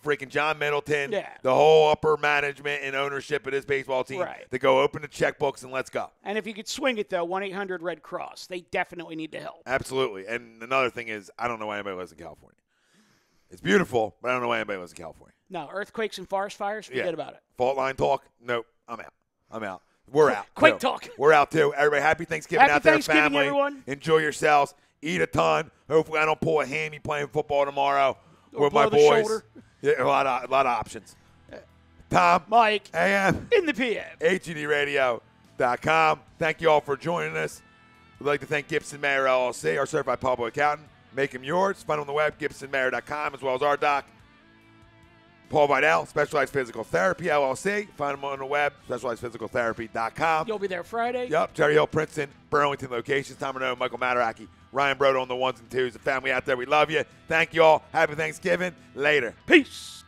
freaking John Middleton, the whole upper management and ownership of this baseball team to go open the checkbooks and let's go.
And if you could swing it, though, 1-800-RED Cross. They definitely need to help.
Absolutely. And another thing is, I don't know why anybody lives in California. It's beautiful, but I don't know why anybody lives in California.
No, earthquakes and forest fires, forget about it.
Fault line talk, nope, I'm out. We're out.
Quake talk.
We're out, too. Everybody, happy Thanksgiving out there, family.
Everyone.
Enjoy yourselves. Eat a ton. Hopefully I don't pull a hammy playing football tomorrow with my
boys.
Shoulder. Yeah, a lot of options. Tom.
Mike.
AM.
In the PM.
HEDradio.com. Thank you all for joining us. We'd like to thank Gibson Mayer LLC, our certified public accountant. Make them yours. Find them on the web, GibsonMayer.com, as well as our doc. Paul Vidal, Specialized Physical Therapy, LLC. Find them on the web, SpecializedPhysicalTherapy.com.
You'll be there Friday.
Yep, Cherry Hill, Princeton, Burlington locations. Tom Renaud, Michael Mataraki, Ryan Brodo on the ones and twos. The family out there, we love you. Thank you all. Happy Thanksgiving. Later.
Peace.